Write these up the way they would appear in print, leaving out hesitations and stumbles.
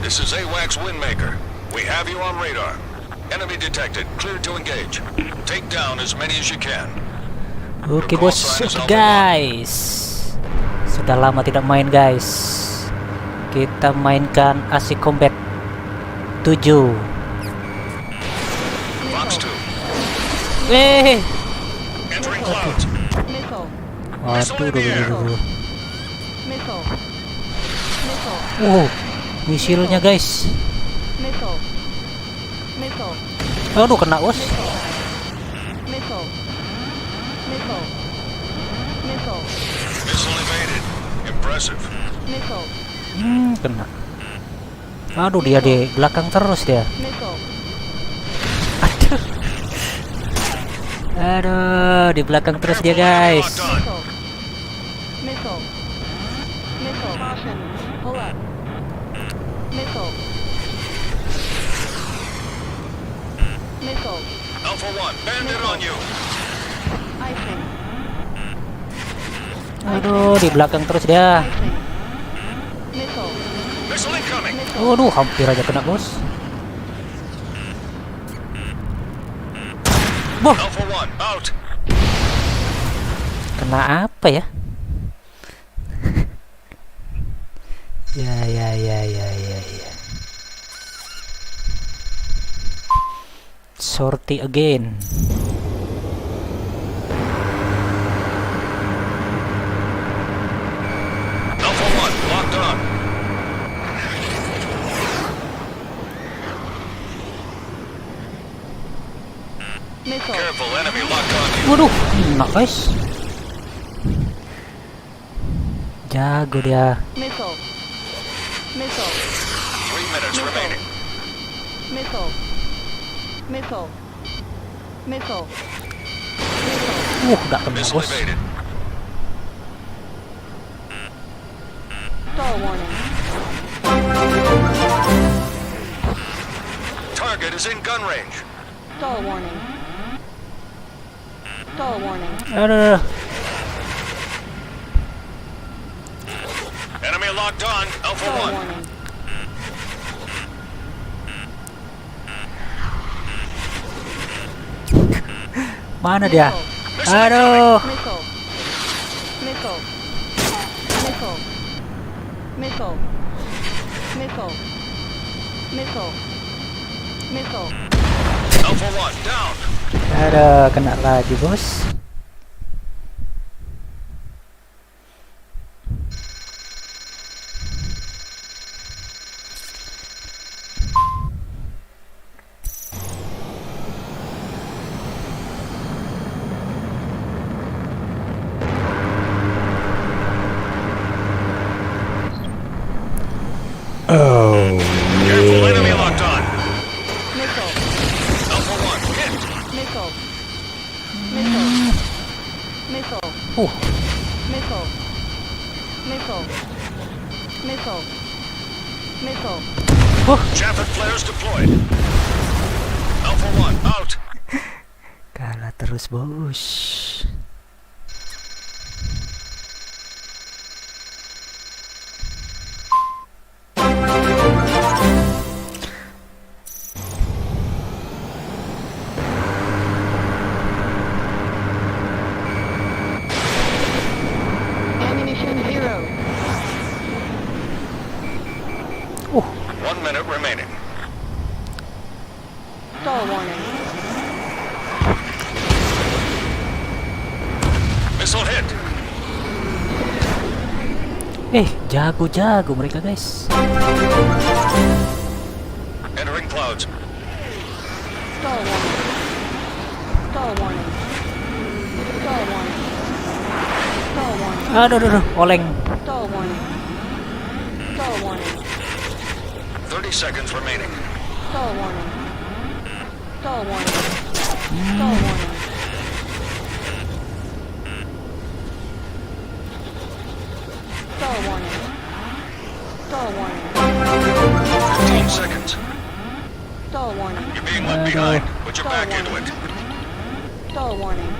This is AWACS Windmaker. We have you on radar. Enemy detected. Cleared to engage. Take down as many as you can. Oke bos, guys. Sudah lama tidak main guys. Kita mainkan asik Kombat 7. Waduh. Misilnya guys. Aduh, kena bos. Kena. Aduh, dia di belakang terus dia. Aduh, di belakang terus dia guys. Alpha 1, bandit on you. Aduh, di belakang terus dia. Waduh, hampir aja kena bos. Boh. Alpha 1, out. Kena apa ya? Ya. Sortie again. Alpha 1, locked on. Careful, enemy locked on you. Waduh, enak guys. Jago dia. 3 minutes remaining. Gak kena Missile bos. evaded. Target is in gun range. Aduh. Enemy locked on. Alpha 1. Mana dia? Aduh. Alpha 1 down. Aduh, kena lagi bos. Oh, Careful, enemy locked on. Alpha 1 hit. Javelin flares deployed. Alpha 1 out. Kalah terus bos. Oh. 1 minute remaining. Missile hit. Jago mereka guys. Entering clouds. Aduh, oleng. 30 seconds remaining. Seconds. You're being left behind. Put your back into it. Stall warning.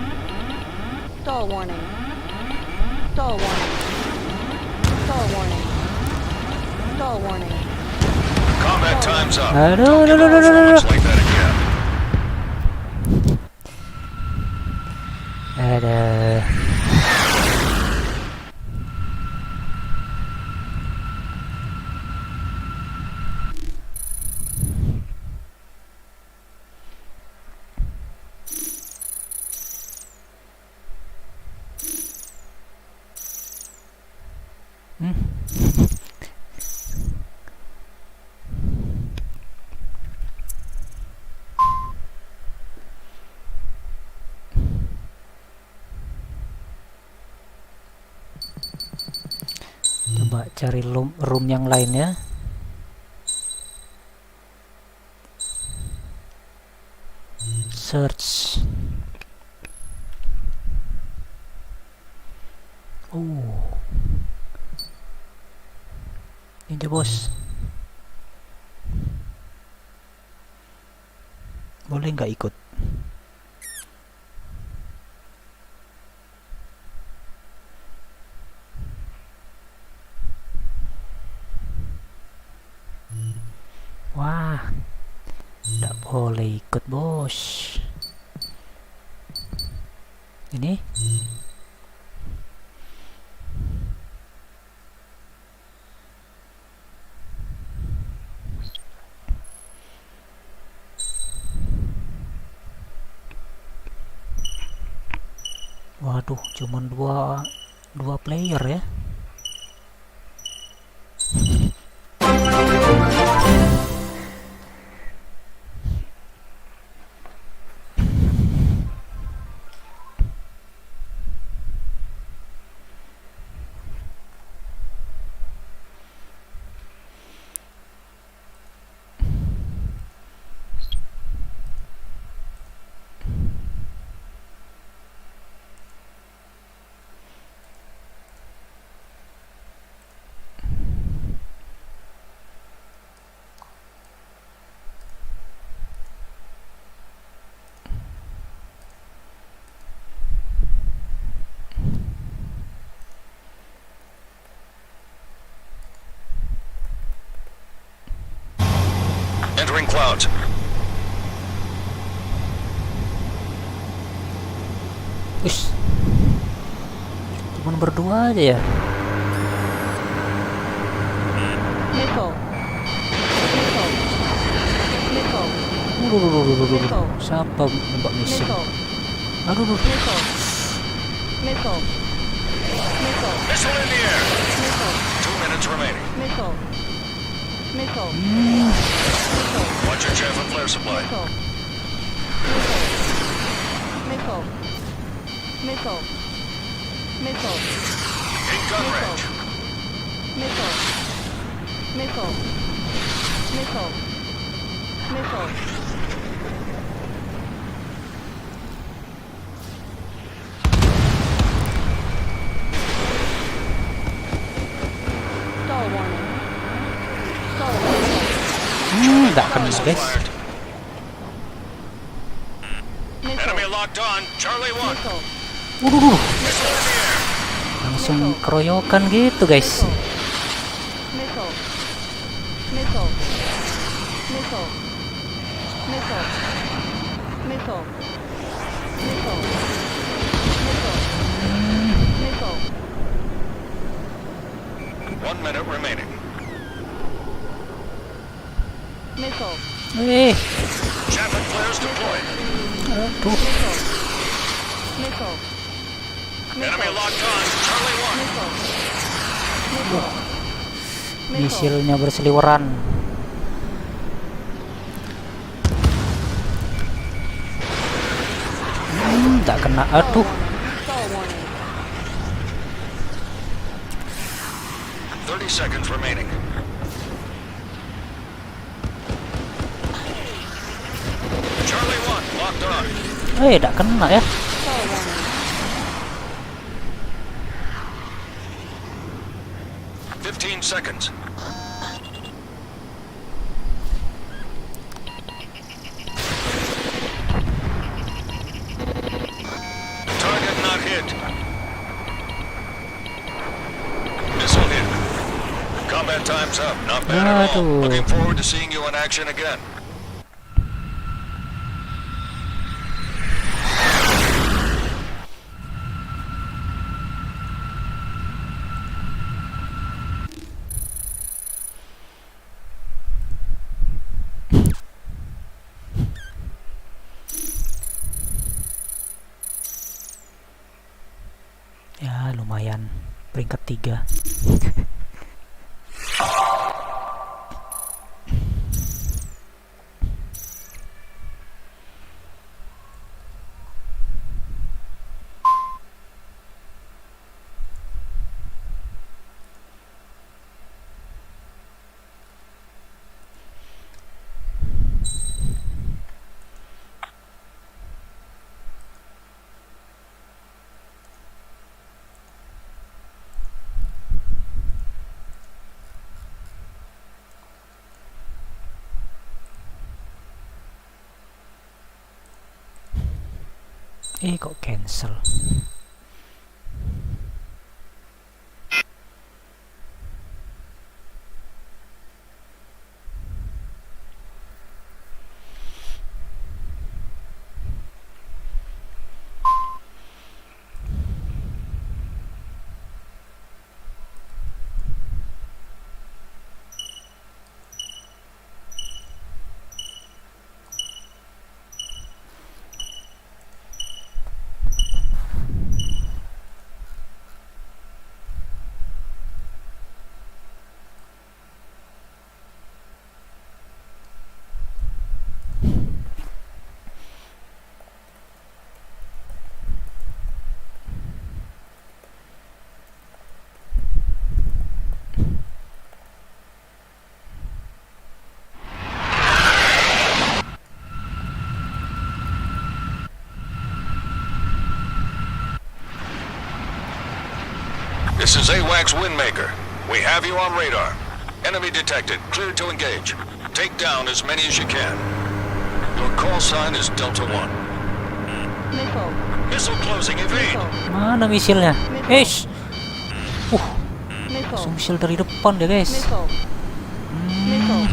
Stall warning. Stall warning. Stall warning. Stall warning. Time's up. Aduh, Don't aduh, give aduh, aduh, off aduh. like that again. Ada. Coba cari room yang lain ya. Search. Ini dia bos. Boleh nggak ikut? Wah, nggak boleh ikut bos. Ini? Waduh, cuman dua player ya. Entering clouds. Ush. Cuman berdua aja ya. Missile. Missile. Missile. Aduh. Siapa nembak missile? Missile. Aduh. Missile. Missile. Missile. Missile in the air. Missile. 2 minutes remaining. Missile. Missile. Watch your chaff and flare supply. Missile. Missile. Missile. Missile. In gun range. Missile. Missile. Missile. Missile. Stall warning. Stall warning. Nggak kena guys. Fired. Missile. Enemy locked on. Charlie 1. Missile. Waduh. Missile in the air. Langsung keroyokan gitu guys. Missile. Missile. Missile. Missile. Missile. Missile. Missile. Missile. 1 minute remaining. Missile. Chaff and flares deployed. Aduh. Missile. Missile. Enemy locked on. Charlie 1. Missile. Missile. Missile. Misilnya berseliweran. Nggak kena. Aduh. Stall warning. 30 seconds remaining. Charlie 1 locked on. Nggak kena ya. Stall warning. 15 seconds. Target not hit. Missile hit. Combat time's up. Not bad at all. Aduh. Looking forward to seeing you in action again. Ya lumayan, peringkat 3. Kok cancel? This is AWACS Windmaker. We have you on radar. Enemy detected. Cleared to engage. Take down as many as you can. Your call sign is Delta 1. Missile. Missile closing. Evade. Missile. Mana misilnya? Eish. Missile. Langsung misil dari depan deh guys. Missile. Missile.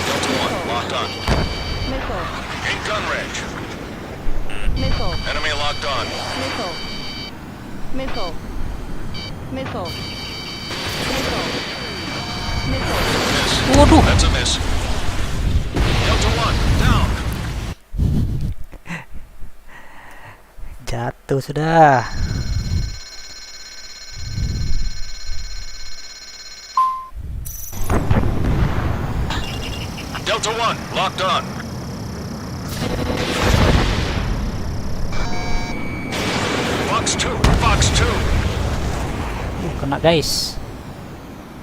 Delta 1 locked on. Missile. In gun range. Missile. Enemy locked on. Missile. Missile. Missile. Missile. Missile. Miss. Waduh. That's a miss. Delta 1 down. Jatuh sudah. Delta 1 locked on. Fox 2. Fox 2. Kena guys.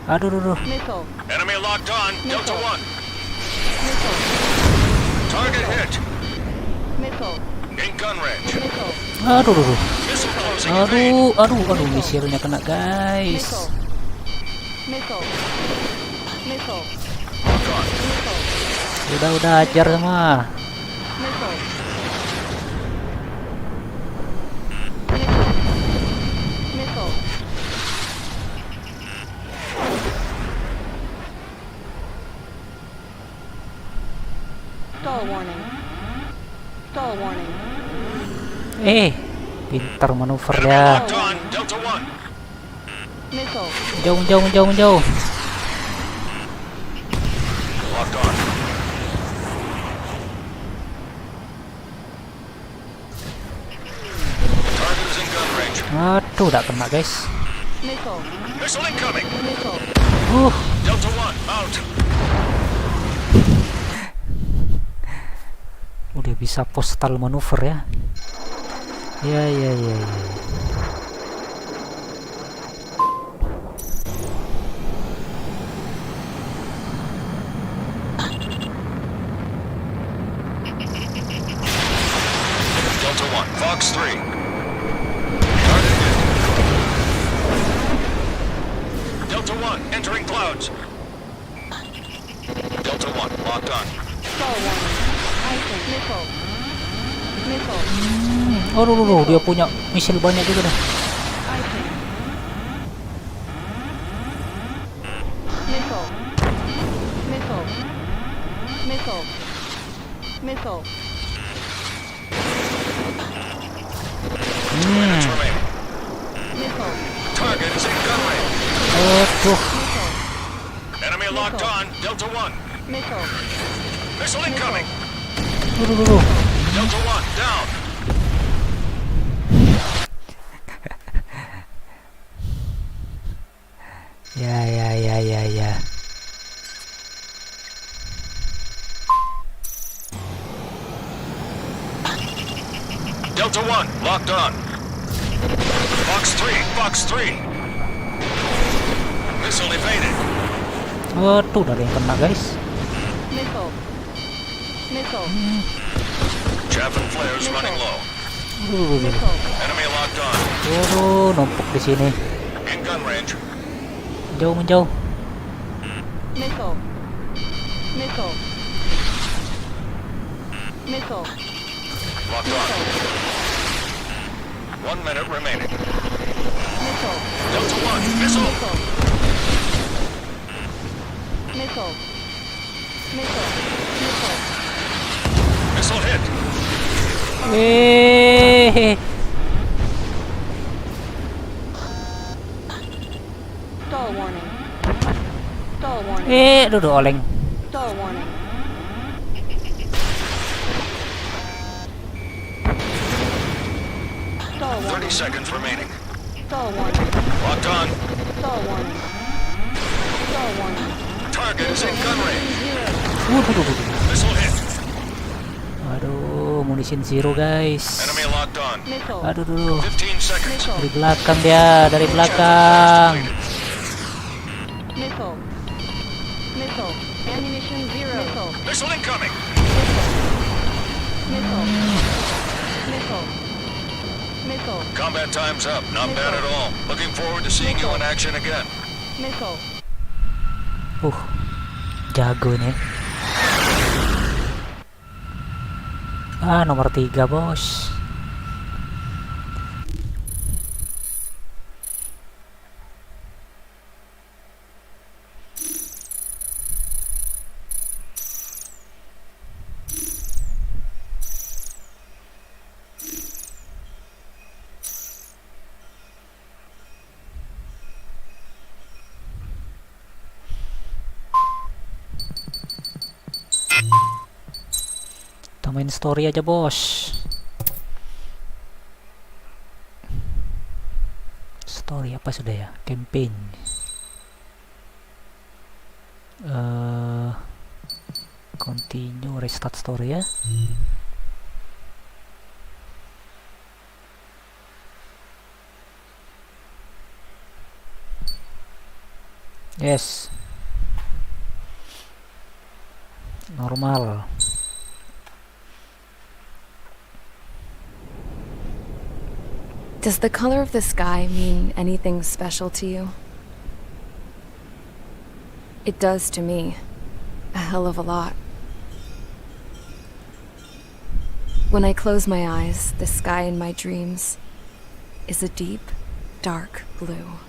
Aduh, aduh. Missile. Enemy locked on. Delta 1. Missile. Target hit. Missile. In gun range. Missile. Aduh, aduh. Missile closing. Evade. Aduh, misilnya kena guys. Missile. Missile. Missile. Locked on. Missile. Udah ajar semua. Missile. Missile. Stall warning. Stall warning. Pintar manuver Enemy ya. locked on. Delta 1. Missile. Jauh. Locked on. Target is in gun range. Aduh, tak kena guys. Missile. Missile incoming. Missile. Delta 1 out. Udah bisa postal manuver ya. Ya. Delta 1. Fox 3. Target hit. Delta 1 entering clouds. Delta 1 locked on. Stall warning. Icon. Missile. Missile. Aduh, dia punya misil banyak juga dah. Icon. Missile. Minutes remaining. Missile. Target is in gun range. Aduh. Missile. Enemy locked on. Delta 1. Missile. Missile incoming. Aduh. Delta 1 down. Ya. Delta 1 locked on. Box 3. Missile evaded. Waduh, udah ada yang kena guys. Missile. Missile. Chaff and flares running low. Missile. Enemy locked on. Waduh, numpuk di sini. In gun range. Menjauh. Missile. Missile. Missile. Locked on. 1 minute remaining. Missile. Delta 1 missile. Missile. Missile. Missile. Missile hit. Stall warning. Stall warning. Aduh, oleng. Stall warning. Stall 30 warning. seconds remaining. Stall warning. Locked on. Stall warning. Stall warning. Target is in gun range. Zero. Missile hit. Aduh, munisin zero guys. Enemy locked on. Missile. Aduh. 15 seconds. Missile. Dari belakang dia, dari belakang. Missile. Missile. Ammunition zero. Missile. Missile incoming. Missile. Missile. Missile. Combat time's up. Not bad at all. Looking forward to seeing you in action again. Missile. Jago nih. Nomor 3 bos. Kita main story aja bos. Story apa sudah ya? Campaign. Continue, restart story ya. Yes. Normal. Does the color of the sky mean anything special to you? It does to me. A hell of a lot. When I close my eyes, the sky in my dreams is a deep, dark blue.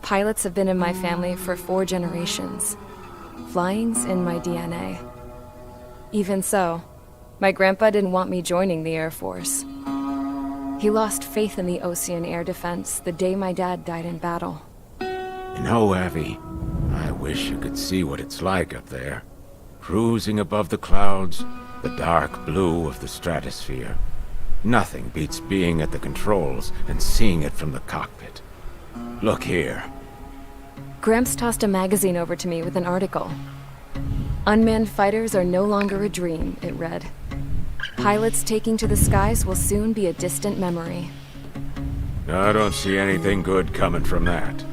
Pilots have been in my family for 4 generations. Flying's in my DNA. Even so, my grandpa didn't want me joining the Air Force. He lost faith in the Ocean Air Defense the day my dad died in battle. You know, Abby, I wish you could see what it's like up there. Cruising above the clouds, the dark blue of the stratosphere. Nothing beats being at the controls and seeing it from the cockpit. Look here. Gramps tossed a magazine over to me with an article. Unmanned fighters are no longer a dream, it read. Pilots taking to the skies will soon be a distant memory. I don't see anything good coming from that.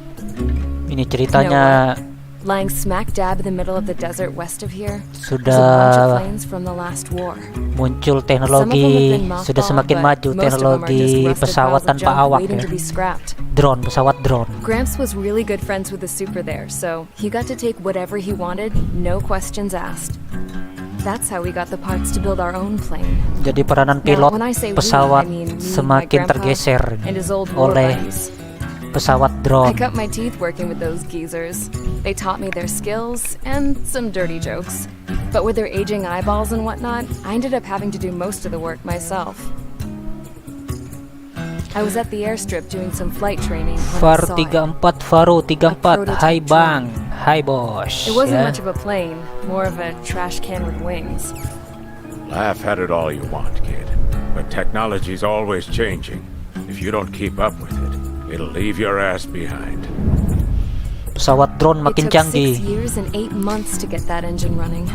Ini ceritanya Lying smack dab in the middle of the desert west of here, there's a bunch of sudah planes from the last war. muncul teknologi, sudah semakin maju teknologi pesawat tanpa awak ya. Drone, pesawat drone. Gramps was really good friends with the super there, so he got to take whatever he wanted, no questions asked. That's how we got the parts to build our own plane. Jadi peranan Now, pilot when I say we, pesawat I mean me, semakin my grandpa, tergeser and his old war oleh buddies. pesawat I drone. cut my teeth working with those geezers. They taught me their skills and some dirty jokes. But with their aging eyeballs and whatnot, I ended up having to do most of the work myself. I was at the airstrip doing some flight training when I Far saw it. 34, Faro 34. prototype Hai bang, drone. hai bos. It wasn't Ya. much of a plane, more of a trash can with wings. Laugh at it all you want, kid. But technology's always changing. If you don't keep up with it, it'll leave your ass behind. Pesawat drone It makin took 6 canggih. years and 8 months to get that engine running.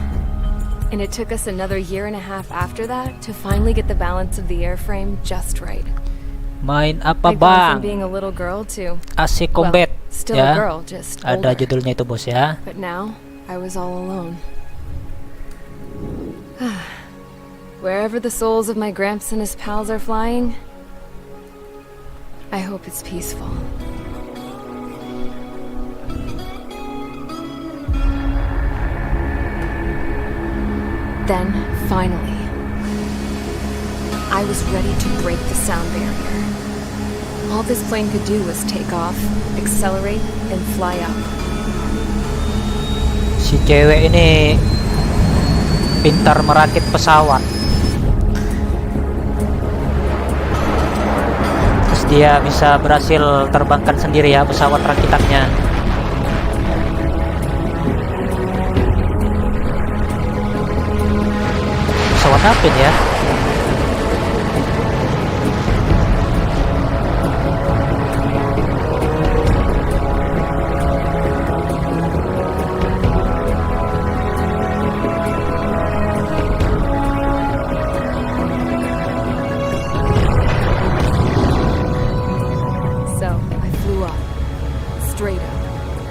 And it took us another year and a half after that to finally get the balance of the airframe just right. Main apa I'd gone bang? from being a little girl to, AC Combat. still Ya. a girl, just Ada older. judulnya itu bos ya. But now, I was all alone. Wherever the souls of my Gramps and his pals are flying, I hope it's peaceful. Then, finally, I was ready to break the sound barrier. All this plane could do was take off, accelerate, and fly up. Si cewek ini pintar merakit pesawat. Terus dia bisa berhasil terbangkan sendiri ya pesawat rakitannya. Pesawat apa ini ya? So, I flew up, straight up,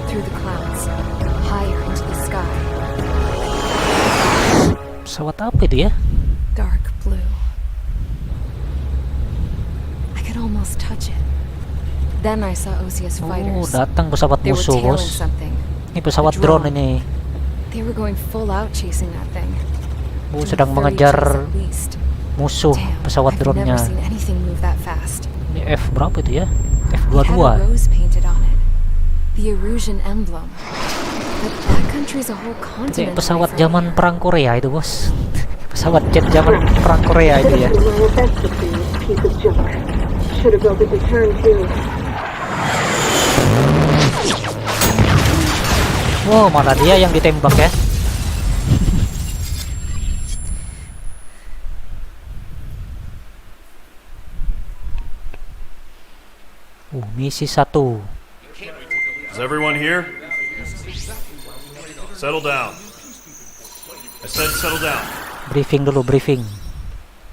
through the clouds, higher into the sky, Pesawat apa itu ya? dark blue. I could almost touch it. Then I saw OCS Oh, fighters. datang pesawat They were musuh tailing bos. something. Ini pesawat A drone drone. ini. They were going full out chasing that thing. Oh, Doing sedang 30 mengejar chase at least. musuh Damn, pesawat I've drone-nya. never seen anything move that fast. Ini F berapa itu ya? It had a F22. rose painted on it. The Erusian emblem. But that country's a whole Ini continent. pesawat away from zaman here. perang Korea itu bos. Pesawat jet zaman perang Korea itu ya. Piece of junk. Should have built it to turn too. Wow, malah dia yang ditembak ya. Misi 1. Is everyone here? Settle down. I said settle down. Briefing dulu, briefing.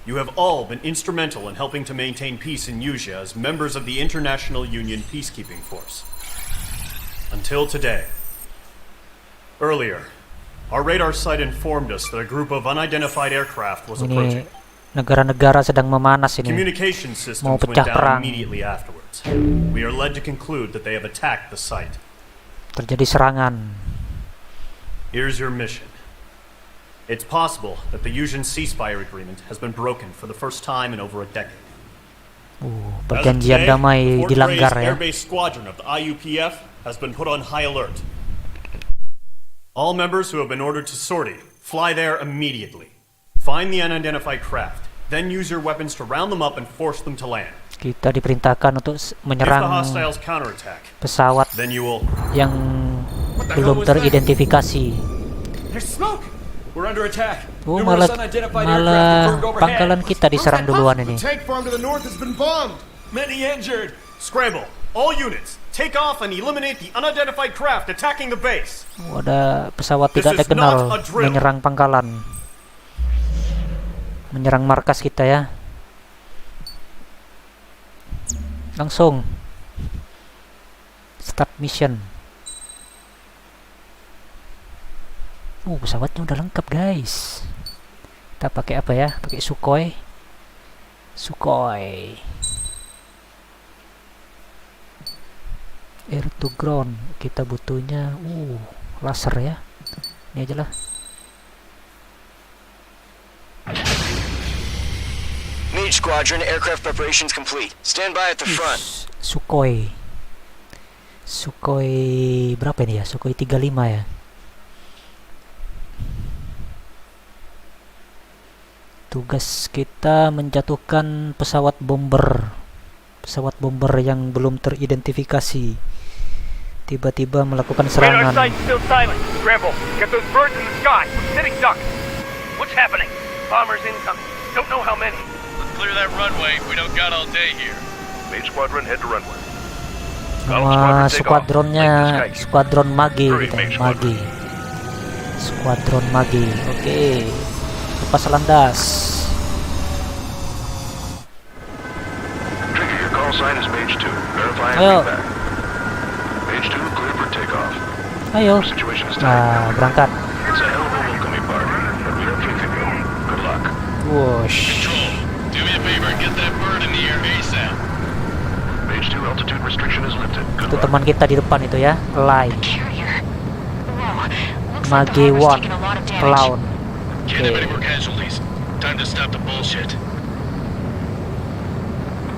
You have all been instrumental in helping to maintain peace in Usha as members of the International Union Peacekeeping Force. Until today. Earlier, our radar site informed us that a group of unidentified aircraft was approaching. Ini negara-negara sedang memanas ini. Communication Mau systems went pecah down perang. immediately afterwards. We are led to conclude that they have attacked the site. Terjadi serangan. Here's your mission. It's possible that the Usian ceasefire agreement has been broken for the first time in over a decade. As of Perjanjian today, damai the Fort dilanggar Gray's ya. Airbase Squadron of the IUPF has been put on high alert. All members who have been ordered to sortie, fly there immediately. Find the unidentified craft, then use your weapons to round them up and force them to land. Kita diperintahkan untuk If the menyerang hostiles counterattack, pesawat then you will... yang belum teridentifikasi. There's smoke! We're under attack. Oh, malah pangkalan kita diserang duluan ini. tank farm to the north has been bombed. Many injured. Scramble! All units, take off and eliminate the unidentified craft attacking the base. Ada pesawat tidak This is dikenal not a drill. menyerang pangkalan. Menyerang markas kita ya. Langsung start mission. Pesawatnya udah lengkap guys. Kita pakai apa ya? Pakai Sukhoi. Air to ground. Kita butuhnya laser ya. Ini aja lah. Mage Squadron, aircraft preparations complete. Stand by at the front. Sukhoi. Sukhoi berapa ini ya? Sukhoi 35 ya. Tugas kita menjatuhkan pesawat bomber yang belum teridentifikasi. Tiba-tiba melakukan serangan. Radar site's still silent. Scramble. Get those birds in the sky. We're sitting ducks. What's happening? Bombers incoming. Don't know how many. Let's clear that runway. We don't got all day here. Main squadron, head to runway. Nama skuadronnya skuadron magi gitu ya. Magi. Skuadron magi. Oke. Lepas landas. Trigger, your call sign is Mage 2. Verifying Ayo. feedback. Mage 2, clear for takeoff. Ayo. Situation is tight. Nah, berangkat. It's a hell of a welcoming party, but we are fixing you. Good luck. Wush. Control, do me a favor and get that bird in the air ASAP. Mage 2, altitude restriction is lifted. Good Itu luck. teman kita di depan itu ya. Live. Magi 1 clown. Can't have any more casualties. Time to stop the bullshit.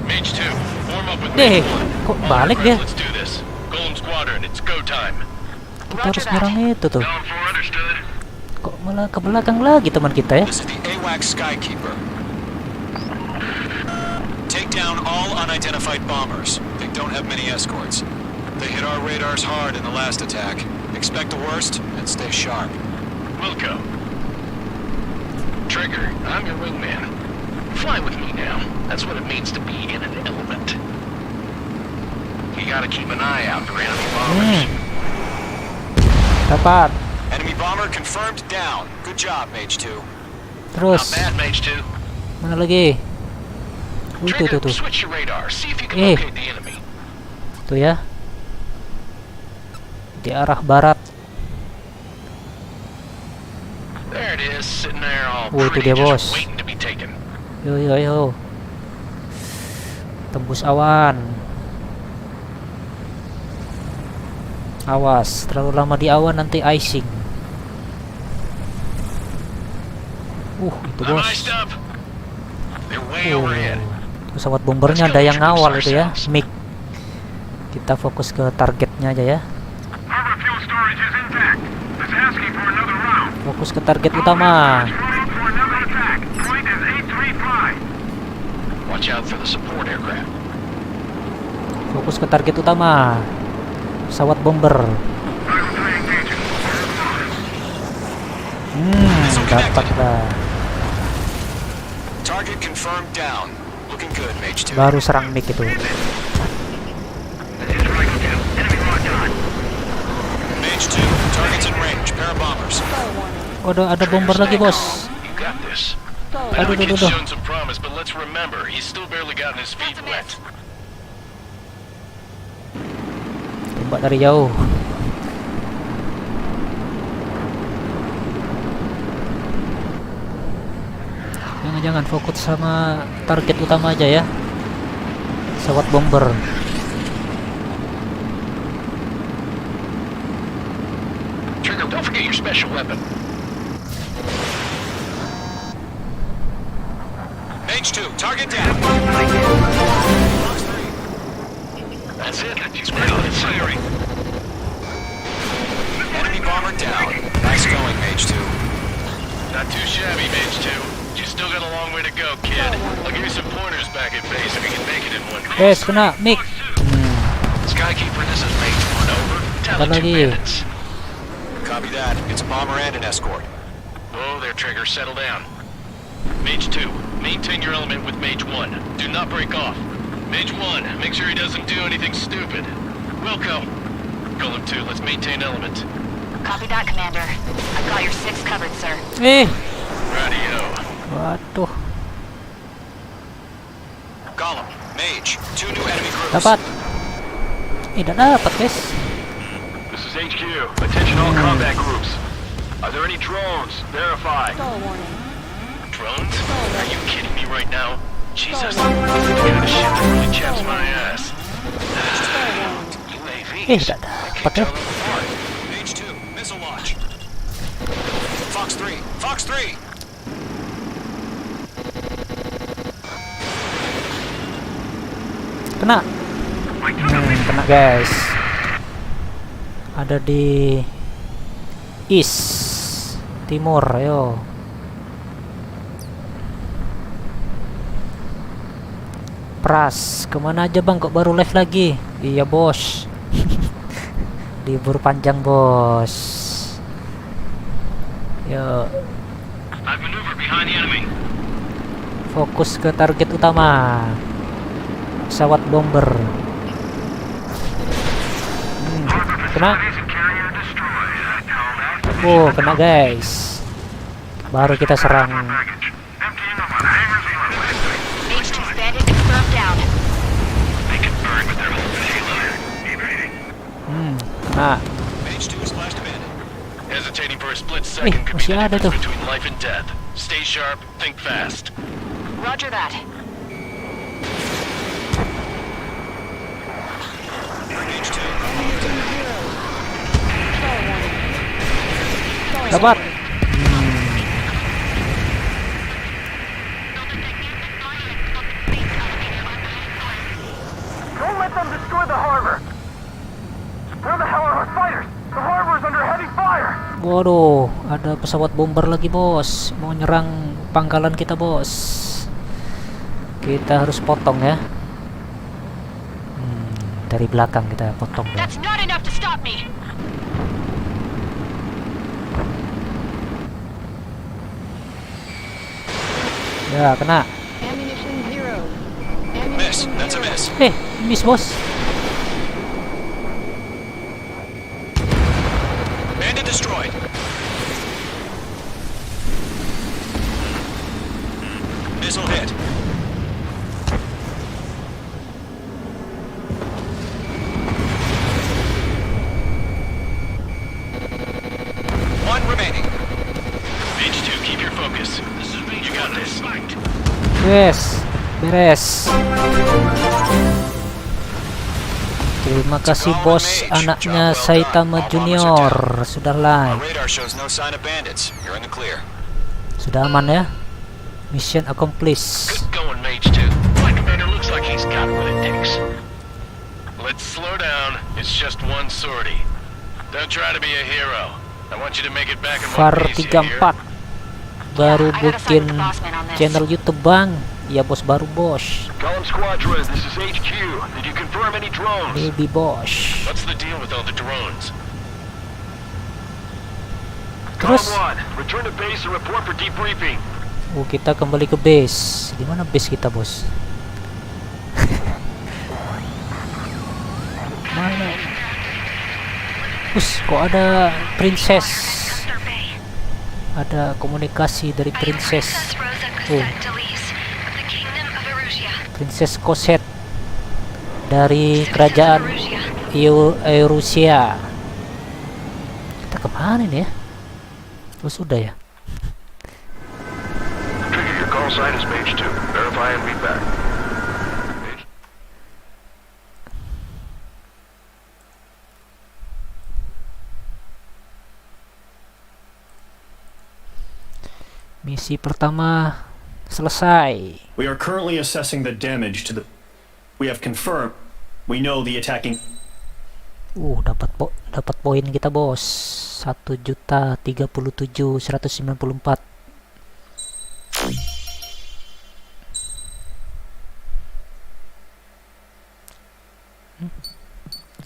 Mage 2, form up with Deh, Mage 1. kok All balik friends, dia? Let's do this. Golem Squadron, it's go time. Kita harus nyerang itu tuh. Down 4, understood. Kok malah ke belakang lagi teman kita ya? This is the AWACS Skykeeper. Take down all unidentified bombers. They don't have many escorts. They hit our radars hard in the last attack. Expect the worst and stay sharp. Wilco. Trigger, I'm your wingman. Fly with me now. That's what it means to be in an element. You gotta keep an eye out for enemy bombers. Dapat. Enemy bomber confirmed down. Good job, Mage 2. Terus. Not bad, Mage 2. Mana lagi? Trigger, Tuh. switch your radar. See if you can Eh. locate the enemy. Tuh ya. Di arah barat. There it is, sitting there all Itu pretty, dia, just bos. waiting to be taken. Yo. Tembus awan. Awas, terlalu lama di awan nanti icing. Itu I'm bos. iced up. They're way overhead. Pesawat bombernya ada yang ngawal itu ya. MIG. Kita fokus ke targetnya aja ya. Harbor fuel storage is intact. It's asking for another round. Fokus ke target utama. Running for another attack. Point is 835. Watch out for the support aircraft. Fokus ke target utama. Pesawat bomber. Dapat lah. Target confirmed down. Looking good, Mage 2. Baru serang MIG itu. Mage 2, targets in range. Pair of bombers. Ada bomber lagi bos. You got this. Aduh. Kid's shown some promise, but let's remember, he's still barely gotten his feet wet. Tembak dari jauh. Jangan fokus sama target utama aja ya. Pesawat bomber. Trigger, don't forget your special weapon. Mage 2, target down. That's it. He's ready to firing. Enemy bomber down. Nice going, Mage 2. Not too shabby, Mage 2. You still got a long way to go, kid. I'll give you some pointers back at base if you can make it in one piece. Kena MIG. Skykeeper, this is Mage 1, over. Tally Ada 2 lagi. bandits. Copy that. It's a bomber and an escort. Oh, there, Trigger. Settle down. Mage 2, maintain your element with Mage 1. Do not break off. Mage 1, make sure he doesn't do anything stupid. Wilco. Golem 2, let's maintain element. Copy that, Commander. I've got your 6 covered, sir. Radio. Waduh. Golem, Mage, 2 new enemy groups. Dapat. Tidak dapat guys. This is HQ. Attention all combat groups. Are there any drones? Verify. Drones? Are you kidding me right now? Jesus. The kind of shit that really chaps my ass. UAVs. Tidak dapat ya. Mage 2, missile launch. Fox 3, Fox 3. Kena. Kena guys. ada di east timur. Ayo. Pras, kemana aja bang? Kok baru live lagi? Iya bos. Libur panjang bos. Yo. Fokus ke target utama. Pesawat bomber. Kena. Oh, kena guys. Baru kita serang. Kena. Masih ada tuh. Stay sharp, think fast. Roger that. Dapat. Don't let them destroy the harbor. Where the hell are our fighters? The harbor is under heavy fire. Waduh, ada pesawat bomber lagi bos, mau nyerang pangkalan kita bos. Kita harus potong ya. Dari belakang kita potong deh. That's not enough to stop me. Ya, kena. Miss, that's a miss. Miss bos. Bandit destroyed. Missile hit. One remaining. Mage 2, keep your focus. This is Mage. You got this. Yes, beres. Terima kasih bos, anaknya Saitama Junior sudah live. Radar shows no sign of bandits. You're in the clear. Sudah aman ya. Mission accomplished. Good going, Mage 2. My commander looks like he's got what it takes. Let's slow down. It's just one sortie. Don't try to be a hero. I want you to make it back in Far one piece, you hear? 34 baru bikin channel YouTube bang. Iya bos, baru bos. Column Squadron, this is HQ. Did you confirm any drones? Baby bos. What's the deal with all the drones? Terus, Column 1, return to base and report for debriefing. kita kembali ke base. Di mana base kita bos? Mana? Kok ada princess? Ada komunikasi dari princess. Princess Cosette dari kerajaan Eurasia. Kita kemana nih ya? Sudah ya? Trigger, your call sign is Mage 2. Verify and read back. Misi pertama selesai. We are currently assessing the damage to the... We have confirmed. We know the attacking... dapat poin kita bos. 1.037.194.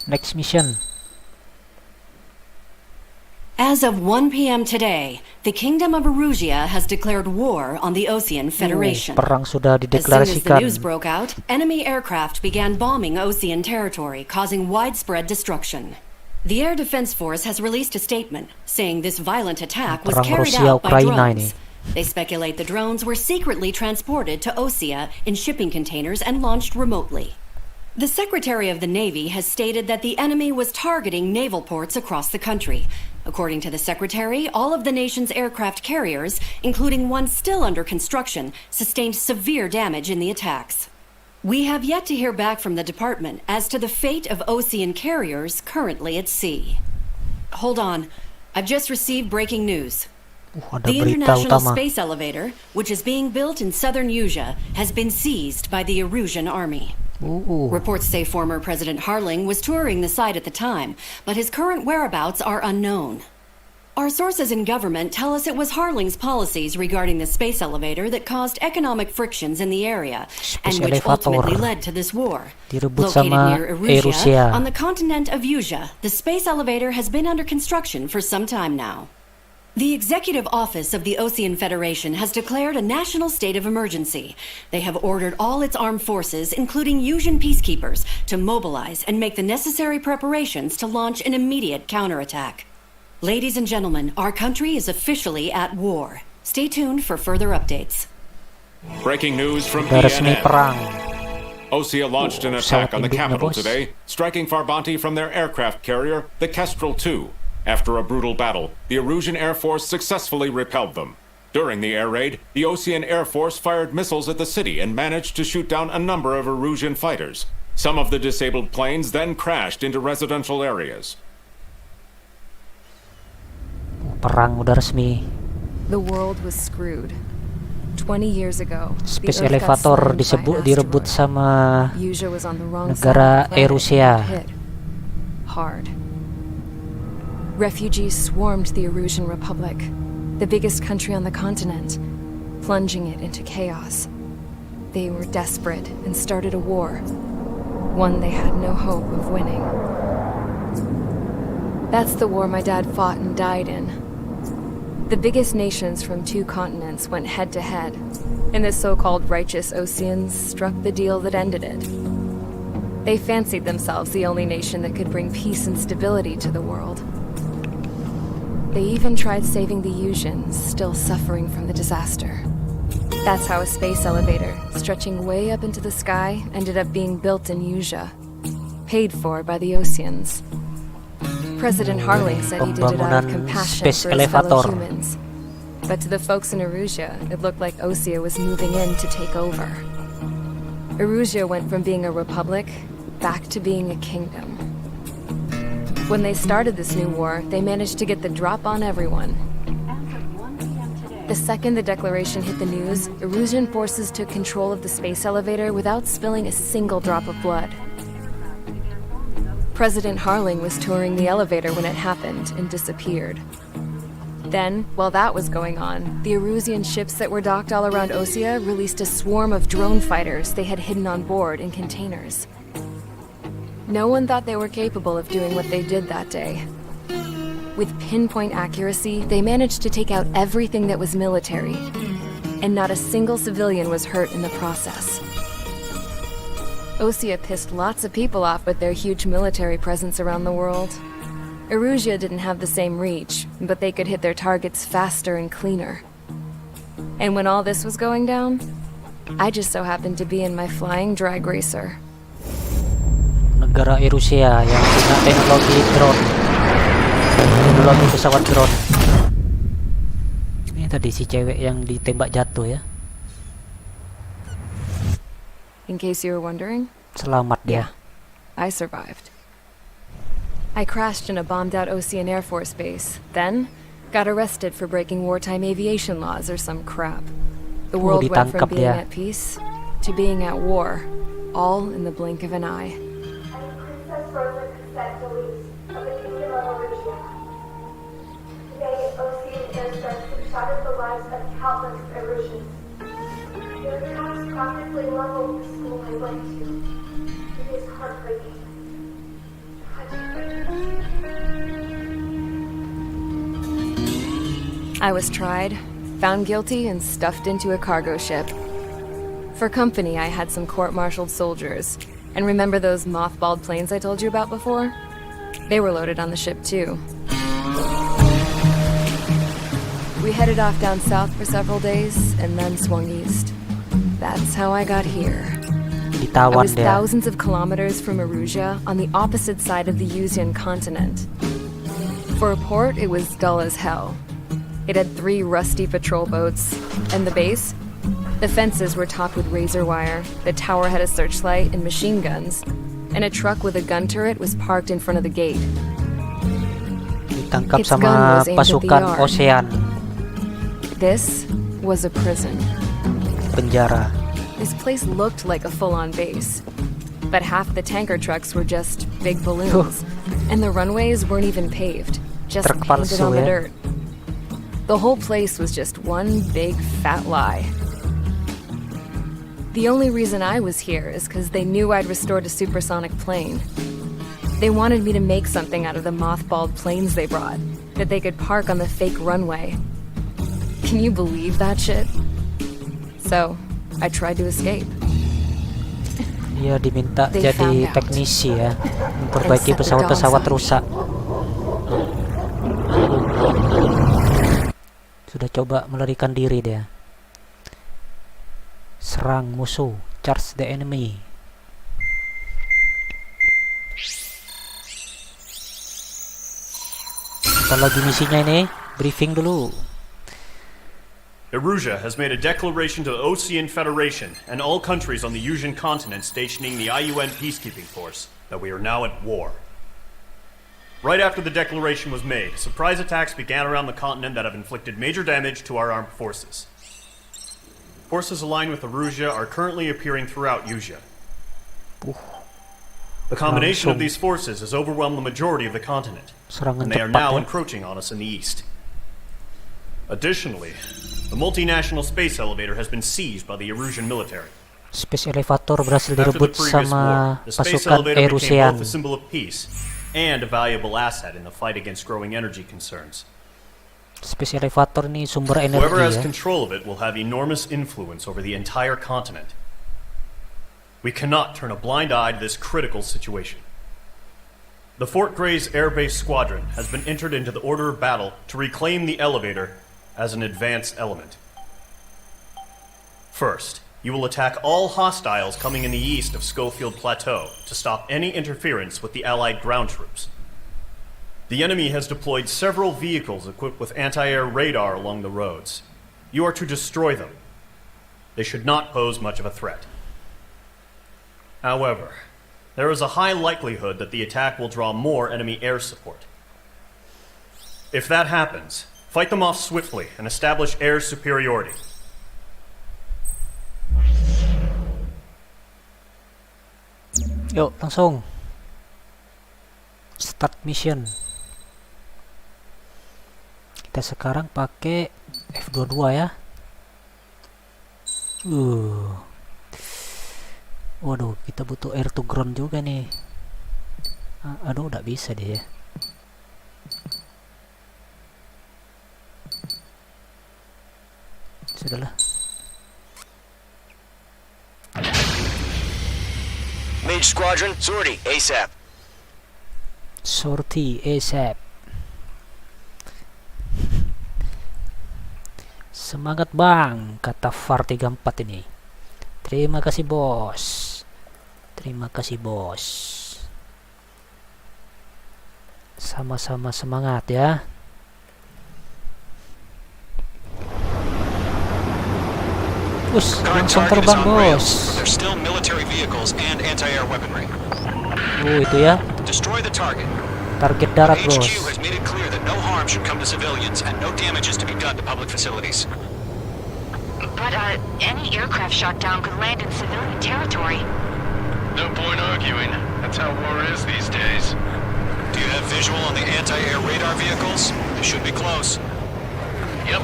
Next mission. As of 1 p.m. today, the Kingdom of Erusia has declared war on the Osean Federation. Perang sudah As soon as the dideklarasikan. news broke out, enemy aircraft began bombing Osean territory, causing widespread destruction. The Air Defense Force has released a statement saying this violent attack was Perang carried Rusia out by Ukraina drones. They speculate the drones were secretly transported to Osea in shipping containers and launched remotely. The Secretary of the Navy has stated that the enemy was targeting naval ports across the country. According to the Secretary, all of the nation's aircraft carriers, including one still under construction, sustained severe damage in the attacks. We have yet to hear back from the department as to the fate of Osean carriers currently at sea. Hold on. I've just received breaking news. Ada The berita International utama. Space Elevator, which is being built in southern Eurasia, has been seized by the Erusian army. Reports say former President Harling was touring the site at the time, but his current whereabouts are unknown. Our sources in government tell us it was Harling's policies regarding the space elevator that caused economic frictions in the area, and which ultimately led to this war. Located near Erusia, on the continent of Yusia, the space elevator has been under construction for some time now. The Executive Office of the Ocean Federation has declared a national state of emergency. They have ordered all its armed forces, including Yusian peacekeepers, to mobilize and make the necessary preparations to launch an immediate counterattack. Ladies and gentlemen, our country is officially at war. Stay tuned for further updates. Breaking news from resmi PNN. perang. Osea launched an attack on the capital today, striking Farbanti from their aircraft carrier, the Kestrel II. After a brutal battle, the Erusian Air Force successfully repelled them. During the air raid, the Ocean Air Force fired missiles at the city and managed to shoot down a number of Erusian fighters. Some of the disabled planes then crashed into residential areas. Perang udah resmi. The world was screwed. 20 years ago, Space elevator direbut sama negara Erusia. Hard. Refugees swarmed the Erusian Republic, the biggest country on the continent, plunging it into chaos. They were desperate and started a war, one they had no hope of winning. That's the war my dad fought and died in. The biggest nations from 2 continents went head-to-head, and the so-called righteous Oceans struck the deal that ended it. They fancied themselves the only nation that could bring peace and stability to the world. They even tried saving the Yusians, still suffering from the disaster. That's how a space elevator, stretching way up into the sky, ended up being built in Yusia, paid for by the Oceans. President Harling said he did it out of compassion for his fellow humans. But to the folks in Erusia, it looked like Osea was moving in to take over. Erusia went from being a republic back to being a kingdom. When they started this new war, they managed to get the drop on everyone. The second the declaration hit the news, Erusian forces took control of the space elevator without spilling a single drop of blood. President Harling was touring the elevator when it happened and disappeared. Then, while that was going on, the Erusian ships that were docked all around Osea released a swarm of drone fighters they had hidden on board in containers. No one thought they were capable of doing what they did that day. With pinpoint accuracy, they managed to take out everything that was military, and not a single civilian was hurt in the process. Osea pissed lots of people off with their huge military presence around the world. Erusia didn't have the same reach, but they could hit their targets faster and cleaner. And when all this was going down, I just so happened to be in my flying drag racer. Negara Erusia yang punya teknologi drone, teknologi pesawat drone. Ini tadi si cewek yang ditembak jatuh ya. In case you were wondering, selamat dia. Yeah, I survived. I crashed in a bombed-out Ocean Air Force base, then got arrested for breaking wartime aviation laws or some crap. The world went from being at peace to being at war, all in the blink of an eye. Today, Ocean airstrikes have shattered the lives of countless Erusians. Their attacks practically leveled the school I went to. It is heartbreaking. I was tried, found guilty, and stuffed into a cargo ship. For company, I had some court-martialed soldiers. And remember those mothballed planes I told you about before? They were loaded on the ship, too. We headed off down south for several days, and then swung east. That's how I got here. I was thousands of kilometers from Erusia, on the opposite side of the Yusian continent. For a port, it was dull as hell. It had 3 rusty patrol boats. And the base? The fences were topped with razor wire, the tower had a searchlight and machine guns, and a truck with a gun turret was parked in front of the gate. Ditangkap sama pasukan Ocean. This was a prison. Penjara. This place looked like a full-on base. but half the tanker trucks were just big balloons, and the runways weren't even paved, just painted on the dirt. The whole place was just one big fat lie. The only reason I was here is because they knew I'd restored a supersonic plane. They wanted me to make something out of the mothballed planes they brought, that they could park on the fake runway. Can you believe that shit? So, I tried to escape. Dia diminta jadi teknisi ya, memperbaiki pesawat-pesawat rusak. Sudah coba melarikan diri dia. Serang musuh, charge the enemy. Apalagi misinya ini, briefing dulu. Erusia has made a declaration to the Ocean Federation and all countries on the Eurasian continent stationing the IUN peacekeeping force that we are now at war. Right after the declaration was made, surprise attacks began around the continent that have inflicted major damage to our armed forces. Forces aligned with Erusia are currently appearing throughout Eurasia. The combination of these forces has overwhelmed the majority of the continent, and they are now encroaching on us in the east. Additionally, the multinational space elevator has been seized by the Erusian military. Space elevator berhasil direbut sama the space pasukan elevator became Erusian. both a symbol of peace and a valuable asset in the fight against growing energy concerns. Space elevator ini sumber energi Whoever has ya. control of it will have enormous influence over the entire continent. We cannot turn a blind eye to this critical situation. The Fort Gray's Air Base Squadron has been entered into the order of battle to reclaim the elevator as an advanced element. First, you will attack all hostiles coming in the east of Schofield Plateau to stop any interference with the Allied ground troops. The enemy has deployed several vehicles equipped with anti-air radar along the roads. You are to destroy them. They should not pose much of a threat. However, there is a high likelihood that the attack will draw more enemy air support. If that happens, fight them off swiftly and establish air superiority. Yuk, langsung start mission. Kita sekarang pakai F22 ya. Waduh, kita butuh air to ground juga nih. Aduh, udah bisa deh ya. Sudahlah. Mage Squadron, sortie ASAP. Sortie ASAP. Semangat bang, kata VAR 34 ini. Terima kasih bos. Terima kasih bos. Sama-sama semangat ya. Langsung terbang bos. Itu ya. Target darat bos. But, any aircraft shot down could land in civilian territory. No point arguing. That's how war is these days. Do you have visual on the anti-air radar vehicles? They should be close. Yep.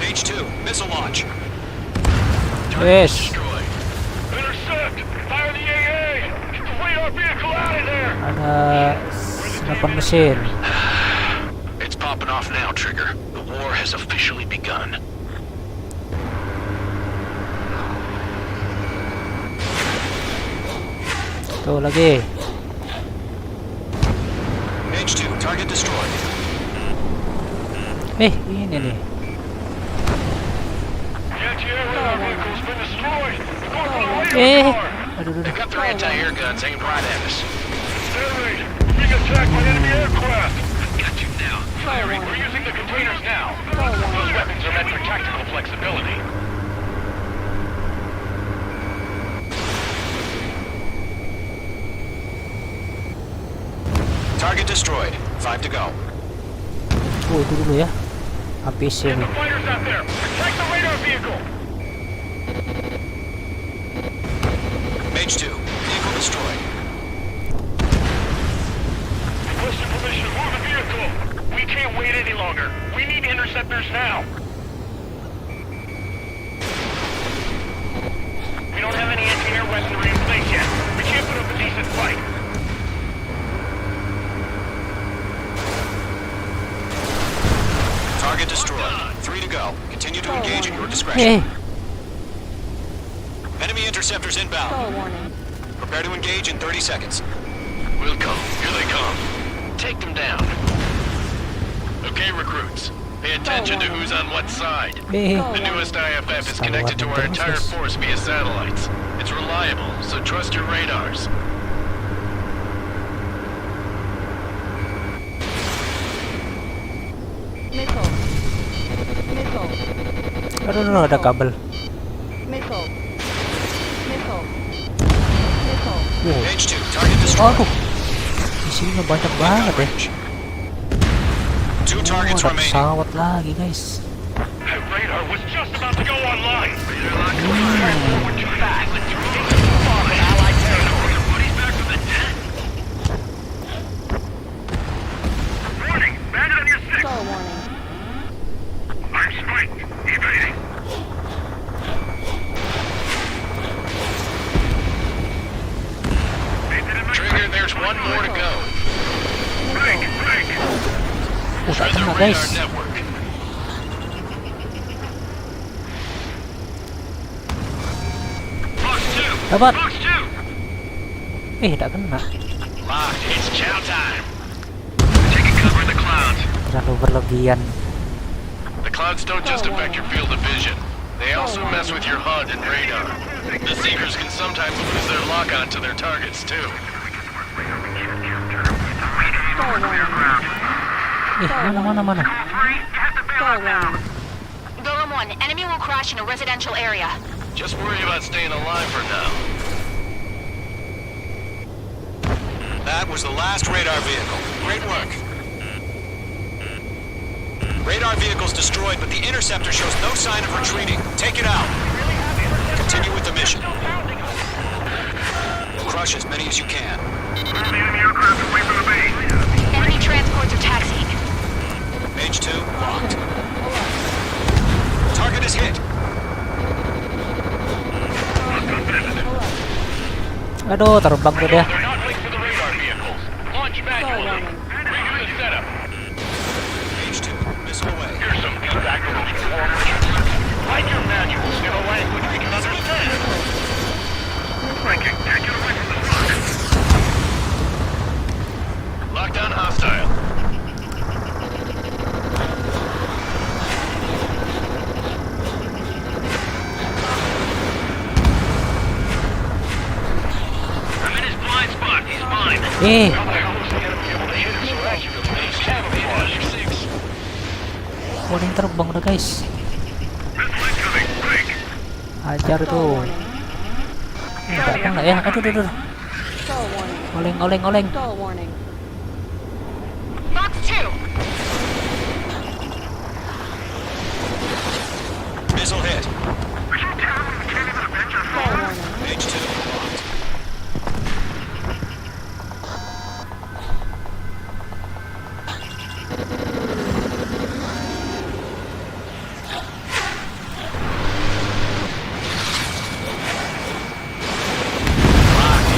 H2, missile launch. Yes. Intercept! Fire the AA! Get the radar vehicle out of there! Ada senapan mesin. It's popping off now, Trigger. The war has officially begun. Tuh lagi. H2, target destroyed. Ini nih. Aduh. They've got their anti-air guns aimed right at us. Being attacked by enemy aircraft! Got you now. Firing! We're using the containers now! Those weapons are meant for tactical flexibility. Target destroyed. 5 to go. Itu dulu ya. Habisin. Get the fighters out there! Protect the radar vehicle! Mage 2, vehicle destroyed. Requesting permission to move the vehicle. We can't wait any longer. We need interceptors now. We don't have any anti-air weaponry in place yet. We can't put up a decent fight. Target destroyed. 3 to go. Continue to engage at your discretion. Enemy interceptors inbound. Prepare to engage in 30 seconds. We'll come. Here they come. Take them down. Okay, recruits. Pay attention to who's on what side. The newest IFF is connected to our entire force via satellites. It's reliable, so trust your radars. Aduh, ada kabel. Mage 2, target destroyed. Aduh, isinya banyak banget ya. 2 targets remaining. Pesawat lagi guys. That radar was just about to go online. Forward too fast. Allied territory. He's back from the dead. Warning! Bandit on your 6. I'm spiked. Evading. Trigger, there's one more to go. Break! Try the kena radar guys. network. Fox 2! Dapat. Fox 2! Tak kena. Locked. It's chow time. Taking cover in the clouds. Terlalu berlebihan. The clouds don't just affect your field of vision. They also mess with your HUD and radar. The Seekers can sometimes lose their lock-on to their targets, too. Mana. Golem 1, enemy will crash in a residential area. Just worry about staying alive for now. That was the last radar vehicle. Great work. Radar vehicle's destroyed, but the interceptor shows no sign of retreating. Take it out. Continue with the mission. Crush as many as you can. Enemy transports are taxiing. Mage 2, locked. Target is hit. Aduh, terbang tuh dia. They're not linked to the radar vehicles. Launch manually. Redo the setup. Mage 2, missile away. Here's some feedback from those swarmers. Write your manuals in a language we can understand. Breaking. Can't get away from the spot. Lockdown hostile. I'm in his blind spot. He's mine. Ada yang terbang udah guys. Ajar tuh. Enggak kena ya. Aduh. Oleng. Fox 2. Missile hit. Mage 2, locked.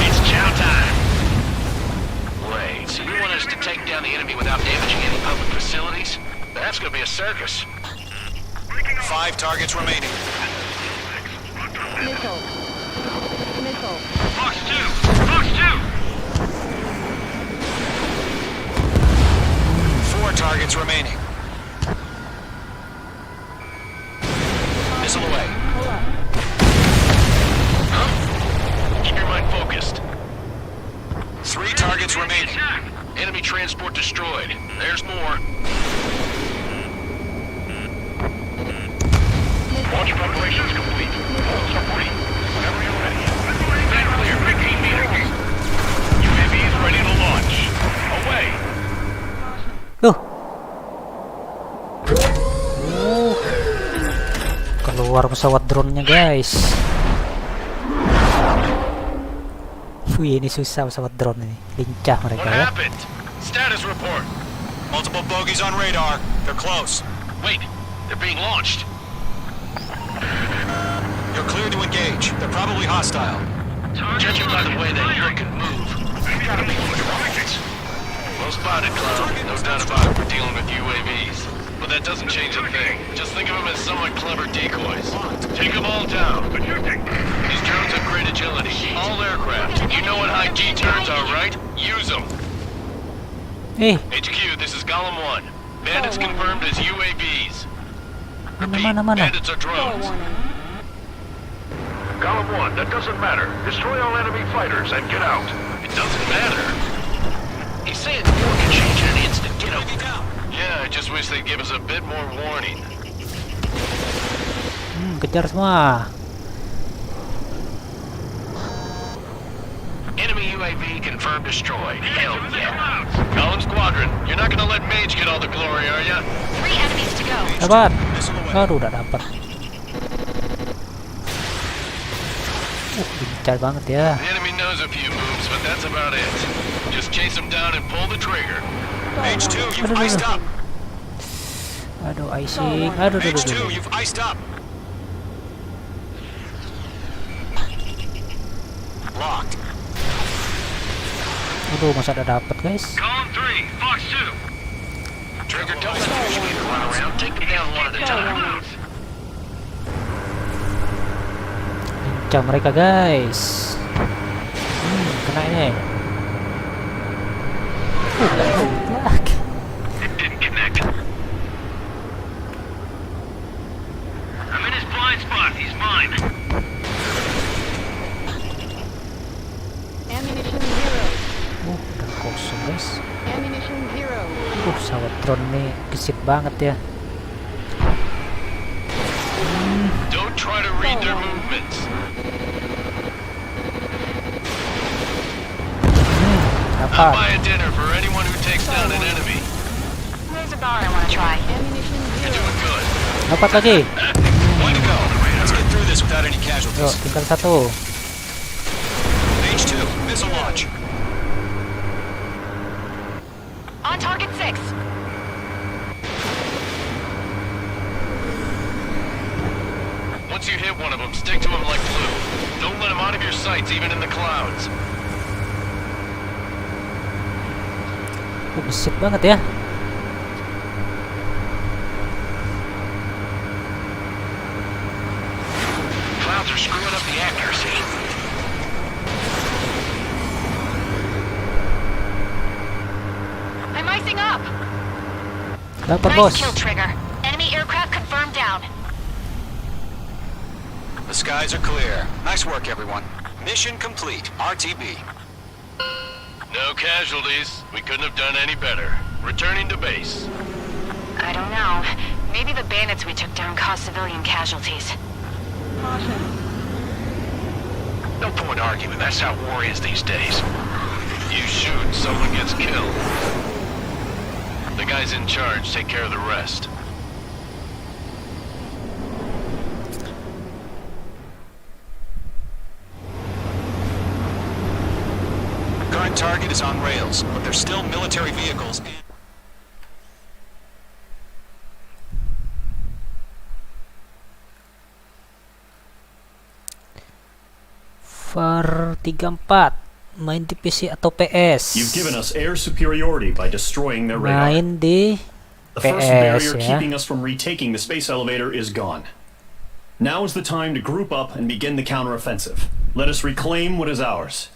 It's chow time. Wait, so you want us to take down the enemy without damaging any public facilities? That's gonna be a circus. 5 targets remaining. Fox 2! Fox 2! 4 targets remaining. Missile away. Keep your mind focused. 3 targets remaining. Enemy transport destroyed. There's more. Launch preparations complete. Supporting. Whenever you're ready. Stand clear. 15 meters. UAV is ready to launch. Away. Keluar pesawat drone-nya guys. Wih, ini susah pesawat drone ini. Lincah mereka ya. Status report. Multiple bogies on radar. They're close. Wait, they're being launched. You're clear to engage. They're probably hostile. Judging by the way they look and move, they've got to be rockets. Well spotted, Cloud. No doubt about it, we're dealing with UAVs. But that doesn't change a thing. Just think of them as somewhat clever decoys. Take them all down. These drones have great agility. All aircraft. You know what high G turns are, right? Use them. Eh, HQ, this is Golem 1. Bandits confirmed as UAVs. Repeat, mana? bandits are drones. Golem 1, that doesn't matter. Destroy all enemy fighters and get out. It doesn't matter. He's saying the war can change in an instant. Get out. Yeah, I just wish they'd give us a bit more warning. Kejar semua. Enemy UAV confirmed destroyed. Hell yeah. Golem Squadron, you're not gonna let Mage get all the glory, are ya? 3 enemies to go. Dapat. Aduh, udah dapat. Lincah banget ya. The enemy knows a few moves, but that's about it. Just chase them down and pull the trigger. H2, you've iced up. Aduh, icing. Aduh. H2, you've iced up. Locked. Aduh, masa ada dapat guys. Column 3, Fox 2. Trigger, don't let the machine run around. Take them down one at a time. Lincah mereka guys. Kena ini. It didn't connect. I'm in his blind spot. He's mine. Ammunition 0. Udah kosong guys. Ammunition 0. Pesawat drone nih gesit banget ya. Don't try to read their movements. I'll buy a dinner for anyone who takes down an enemy. There's a bar I want to try. Ammunition You're 0. doing good. Dapat lagi. Way to go. Let's get through this without any Yuk, casualties. tinggal satu. H2, missile launch. On target 6. Once you hit one of them, stick to them like glue. Don't let them out of your sights, even in the clouds. Gesit banget ya. Clouds are screwing up the accuracy. I'm icing up. Dapat Nice bos. kill, Trigger. Enemy aircraft confirmed down. The skies are clear. Nice work, everyone. Mission complete. RTB. No casualties. We couldn't have done any better. Returning to base. I don't know. Maybe the bandits we took down caused civilian casualties. No point arguing. That's how war is these days. You shoot, someone gets killed. The guys in charge take care of the rest. Current target is on rails, but there's still military vehicles. VAR 34 main di PC atau PS. You've given us air superiority by destroying their radar. Main di The first PS barrier ya. keeping us from retaking the space elevator is gone. Now is the time to group up and begin the counteroffensive. Let us reclaim what is ours.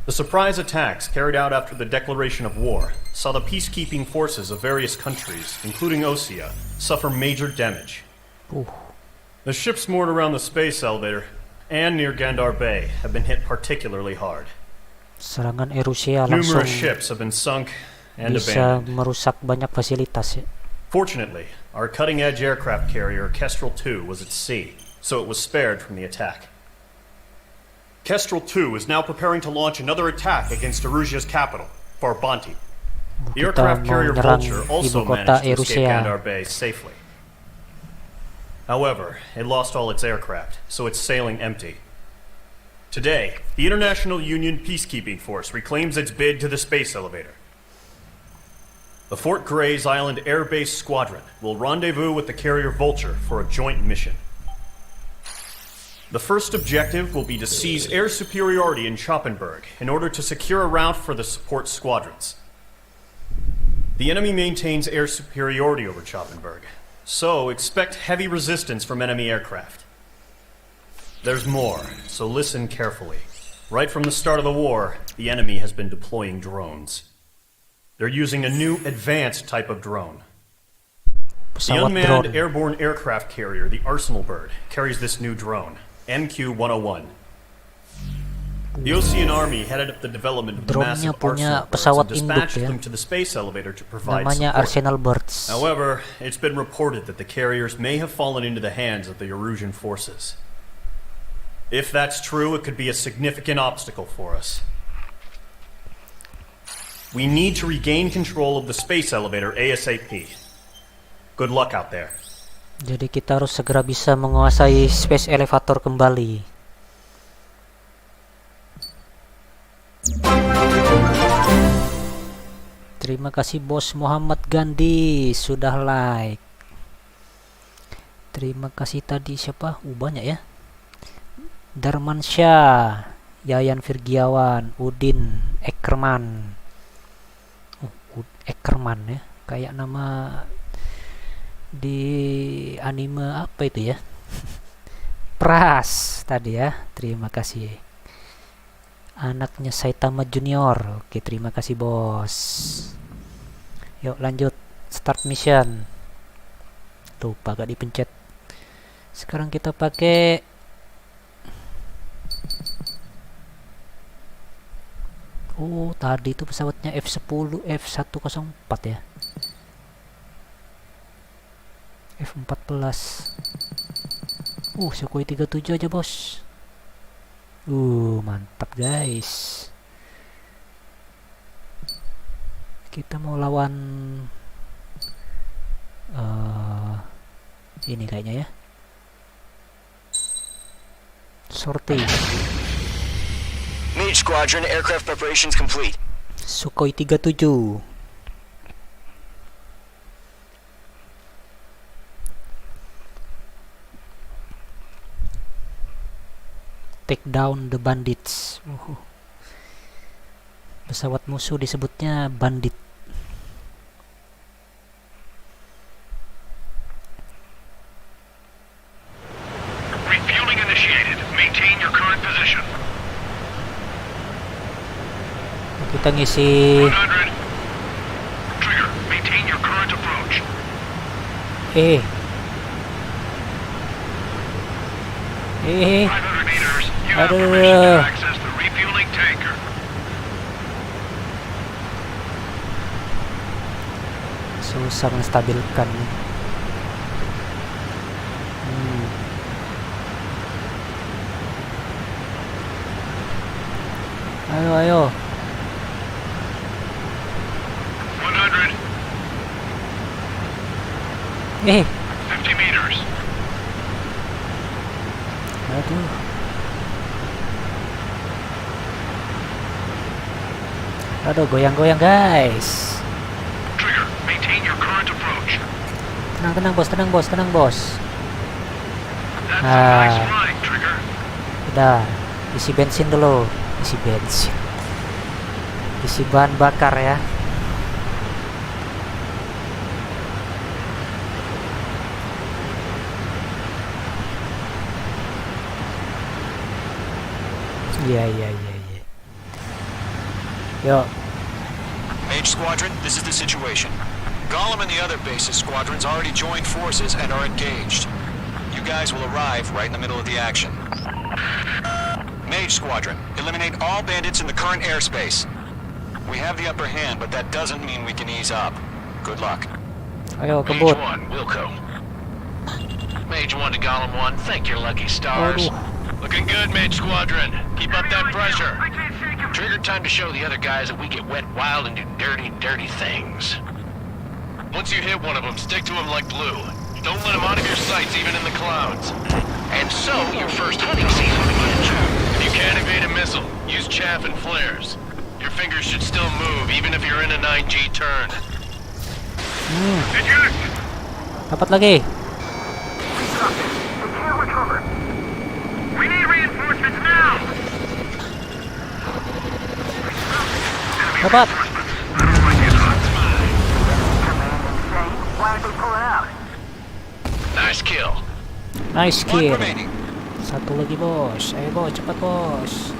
The surprise attacks carried out after the declaration of war saw the peacekeeping forces of various countries, including Osea, suffer major damage. The ships moored around the space elevator and near Gandar Bay have been hit particularly hard. Serangan Rusia langsung Numerous ships have been sunk and bisa abandoned. merusak banyak fasilitas ya. Fortunately, our cutting-edge aircraft carrier Kestrel II was at sea, so it was spared from the attack. Kestrel II is now preparing to launch another attack against Erusia's capital, Farbanti. The Kita aircraft mau carrier nyerang Vulture ibu also kota managed to escape Rusia. Gandar Bay safely. However, it lost all its aircraft, so it's sailing empty. Today, the International Union Peacekeeping Force reclaims its bid to the space elevator. The Fort Gray's Island Air Base Squadron will rendezvous with the carrier Vulture for a joint mission. The first objective will be to seize air superiority in Schoppenberg in order to secure a route for the support squadrons. The enemy maintains air superiority over Schoppenberg, so expect heavy resistance from enemy aircraft. There's more, so listen carefully. Right from the start of the war, the enemy has been deploying drones. They're using a new advanced type of drone. The Pesawat unmanned drone. airborne aircraft carrier, the Arsenal Bird, carries this new drone, MQ-101. The Ocean Army headed up the development of the Drone-nya massive punya Arsenal Birds pesawat and induk dispatched ya. them to the space elevator to provide Namanya support. Arsenal Birds. However, it's been reported that the carriers may have fallen into the hands of the Erusian forces. If that's true, it could be a significant obstacle for us. We need to regain control of the space elevator ASAP. Good luck out there. Jadi kita harus segera bisa menguasai space elevator kembali. Terima kasih Bos Muhammad Gandhi sudah like. Terima kasih tadi siapa? Banyak ya. Darmansyah, Yayan Virgiawan, Udin, Ekerman. Ekerman ya, kayak nama di anime apa itu ya? Pras tadi ya. Terima kasih. Anaknya Saitama Junior. Oke, terima kasih bos. Yuk lanjut. Start mission. Lupa gak dipencet. Sekarang kita pakai tadi itu pesawatnya F10 F104 ya. F14. Sukhoi 37 aja bos. Mantap guys. Kita mau lawan ini kayaknya ya. Sortie. Mage Squadron, aircraft preparations complete. Sukhoi 37. Take down the bandits. Pesawat musuh disebutnya bandit. Refueling initiated. Maintain your current position. Kita ngisi 100. Trigger, maintain your current approach. Eh. 500 meters. You have Aduh. permission to access the refueling tanker. Susah menstabilkan. Ayo. 100. 50 meters. Aduh, goyang-goyang guys. Trigger, maintain your current approach. Tenang bos. That's a nice flying, Trigger. Udah, isi bensin dulu. Isi bahan bakar ya. Iya. Yo. Mage Squadron, this is the situation. Gollum and the other base's squadrons already joined forces and are engaged. You guys will arrive right in the middle of the action. Mage Squadron, eliminate all bandits in the current airspace. We have the upper hand, but that doesn't mean we can ease up. Good luck. Ayo Mage kebut. 1, Wilco. Mage 1 to Golem 1, thank your lucky stars. Looking good, Mage Squadron. Keep up that pressure. Trigger time to show the other guys that we get wet wild and do dirty, dirty things. Once you hit one of them, stick to him like glue. Don't let him out of your sights, even in the clouds. And so, your first hunting season begins. If you can't evade a missile, use chaff and flares. Your fingers should still move, even if you're in a 9G turn. Dapat lagi. We need reinforcements now! Dapat. Nice kill. Nice kill. Satu lagi bos. Ayo bos, cepat bos.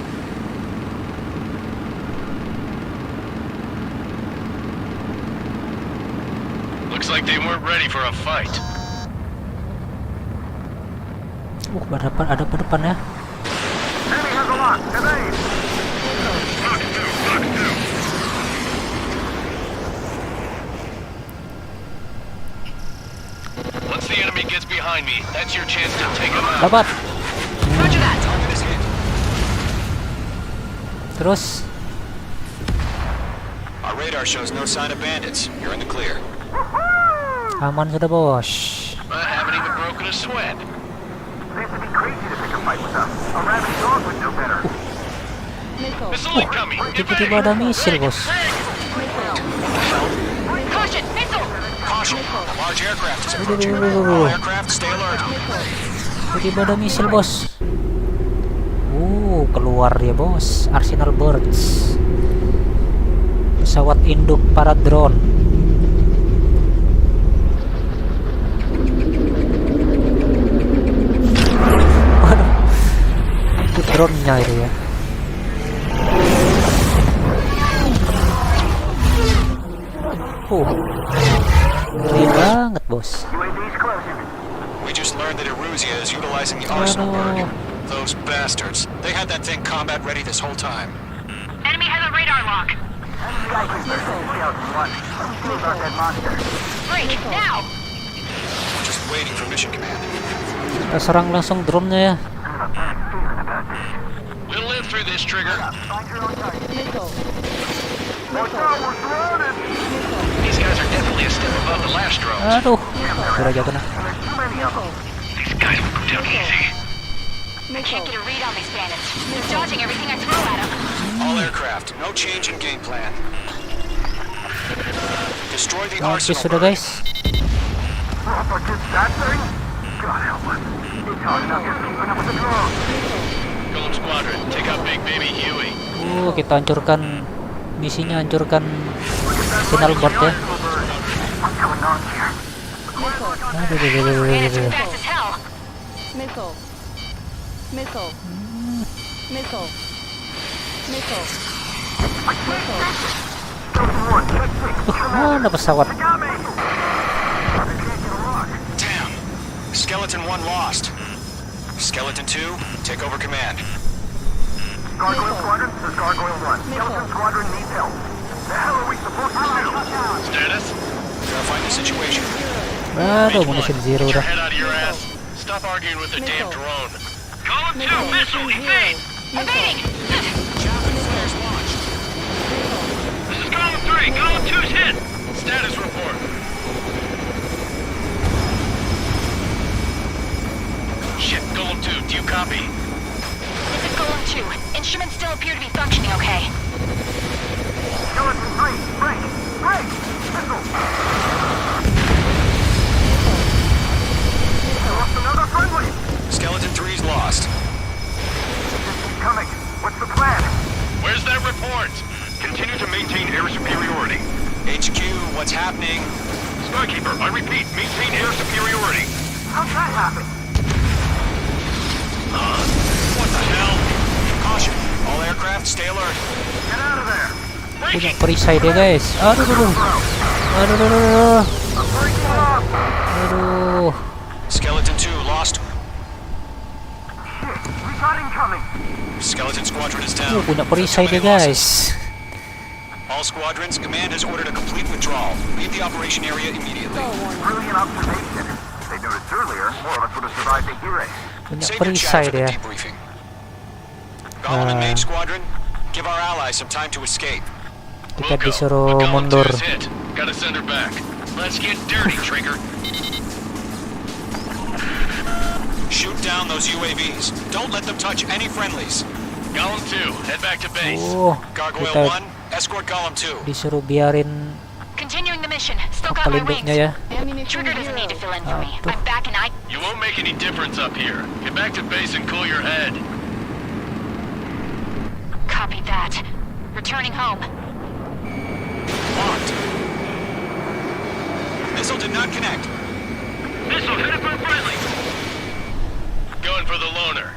Looks like they weren't ready for a fight. Ada depan ya. Enemy has a lock. Evade! Fox 2, Fox 2. Once the enemy gets behind me, that's your chance to take them out. Dapat. Roger that. Terus. Our radar shows no sign of bandits. You're in the clear. Aman sudah bos. I haven't even broken a sweat. They have to be crazy to pick a fight with us. A rabid dog would know better. Missile incoming! Tiba-tiba ada misil bos. Caution, missile! Caution, a large aircraft is approaching. All aircraft, stay alert. Tiba-tiba ada misil bos. Keluar ya bos. Arsenal Birds. Pesawat induk para drone. Waduh. Itu drone-nya itu ya. Ngeri banget bos. We just learned that Eruzia is utilizing the arsenal bird. Those bastards. They had that thing combat ready this whole time. Enemy has a radar lock. Break, now! Just waiting for mission command. Kita serang langsung drone-nya ya. We'll live through this, Trigger. These guys are definitely a step above the last drones. Aduh, sudah jatuh nah. These guys will go down easy. I can't get a read on these bandits. They're dodging everything I throw at them. All aircraft, no change in game plan. Destroy the Oke arsenal sudah bird. guys. Golem Squadron, take out Big Baby Huey. Kita hancurkan misinya, hancurkan signal board ya. Bandits are fast as hell. Missile. Missile. Missile. Missile. Mana pesawat? Damn. Skeleton 1 lost. Skeleton 2, take over command. Gargoyle Squadron, this is Gargoyle 1. Skeleton Squadron needs help. The hell are we supposed to do? Status? Verifying the situation. Aduh, munition zero Get your udah. head out of your ass. Stop arguing with the damn drone. Golem 2, missile, evade! Evading! This is Golem 3, Golem 2's hit! Status report. Shit, Golem 2, do you copy? This is Golem 2. Instruments still appear to be functioning okay. Skeleton 3, break! Break! Missile! Lost another friendly! Skeleton 3's lost. Coming. What's the plan? Where's that report? Continue to maintain air superiority. HQ, what's happening? Skykeeper, I repeat, maintain air superiority. How'd that happen? What the hell? Caution, all aircraft, stay alert. Get out of there! Punya perisai dia guys. Aduh. I'm breaking off! Aduh. Skeleton 2 lost. Shit, we got incoming! Incoming. Skeleton Squadron is down. Punya perisai dia guys. All squadrons, command has ordered a complete withdrawal. Leave the operation area immediately. Brilliant observation. If they noticed earlier, more of us would have survived the hearing. Punya Save your perisai chatter for the dia. debriefing. Golem and Mage Squadron, give our allies some time to escape. Kita Wilco, disuruh Golem mundur. 2's hit. Gotta send her back. Let's get dirty, Trigger. Shoot down those UAVs. Don't let them touch any friendlies. Golem 2, head back to base. Oh, Gargoyle kita 1, escort Golem 2. disuruh biarin Continuing the mission. Still got my wings. pelindungnya ya. Trigger doesn't need to fill in for me. I'm back and I... You won't make any difference up here. Get back to base and cool your head. Copy that. Returning home. Locked. Missile did not connect. Missile headed for friendly. Going for the loner.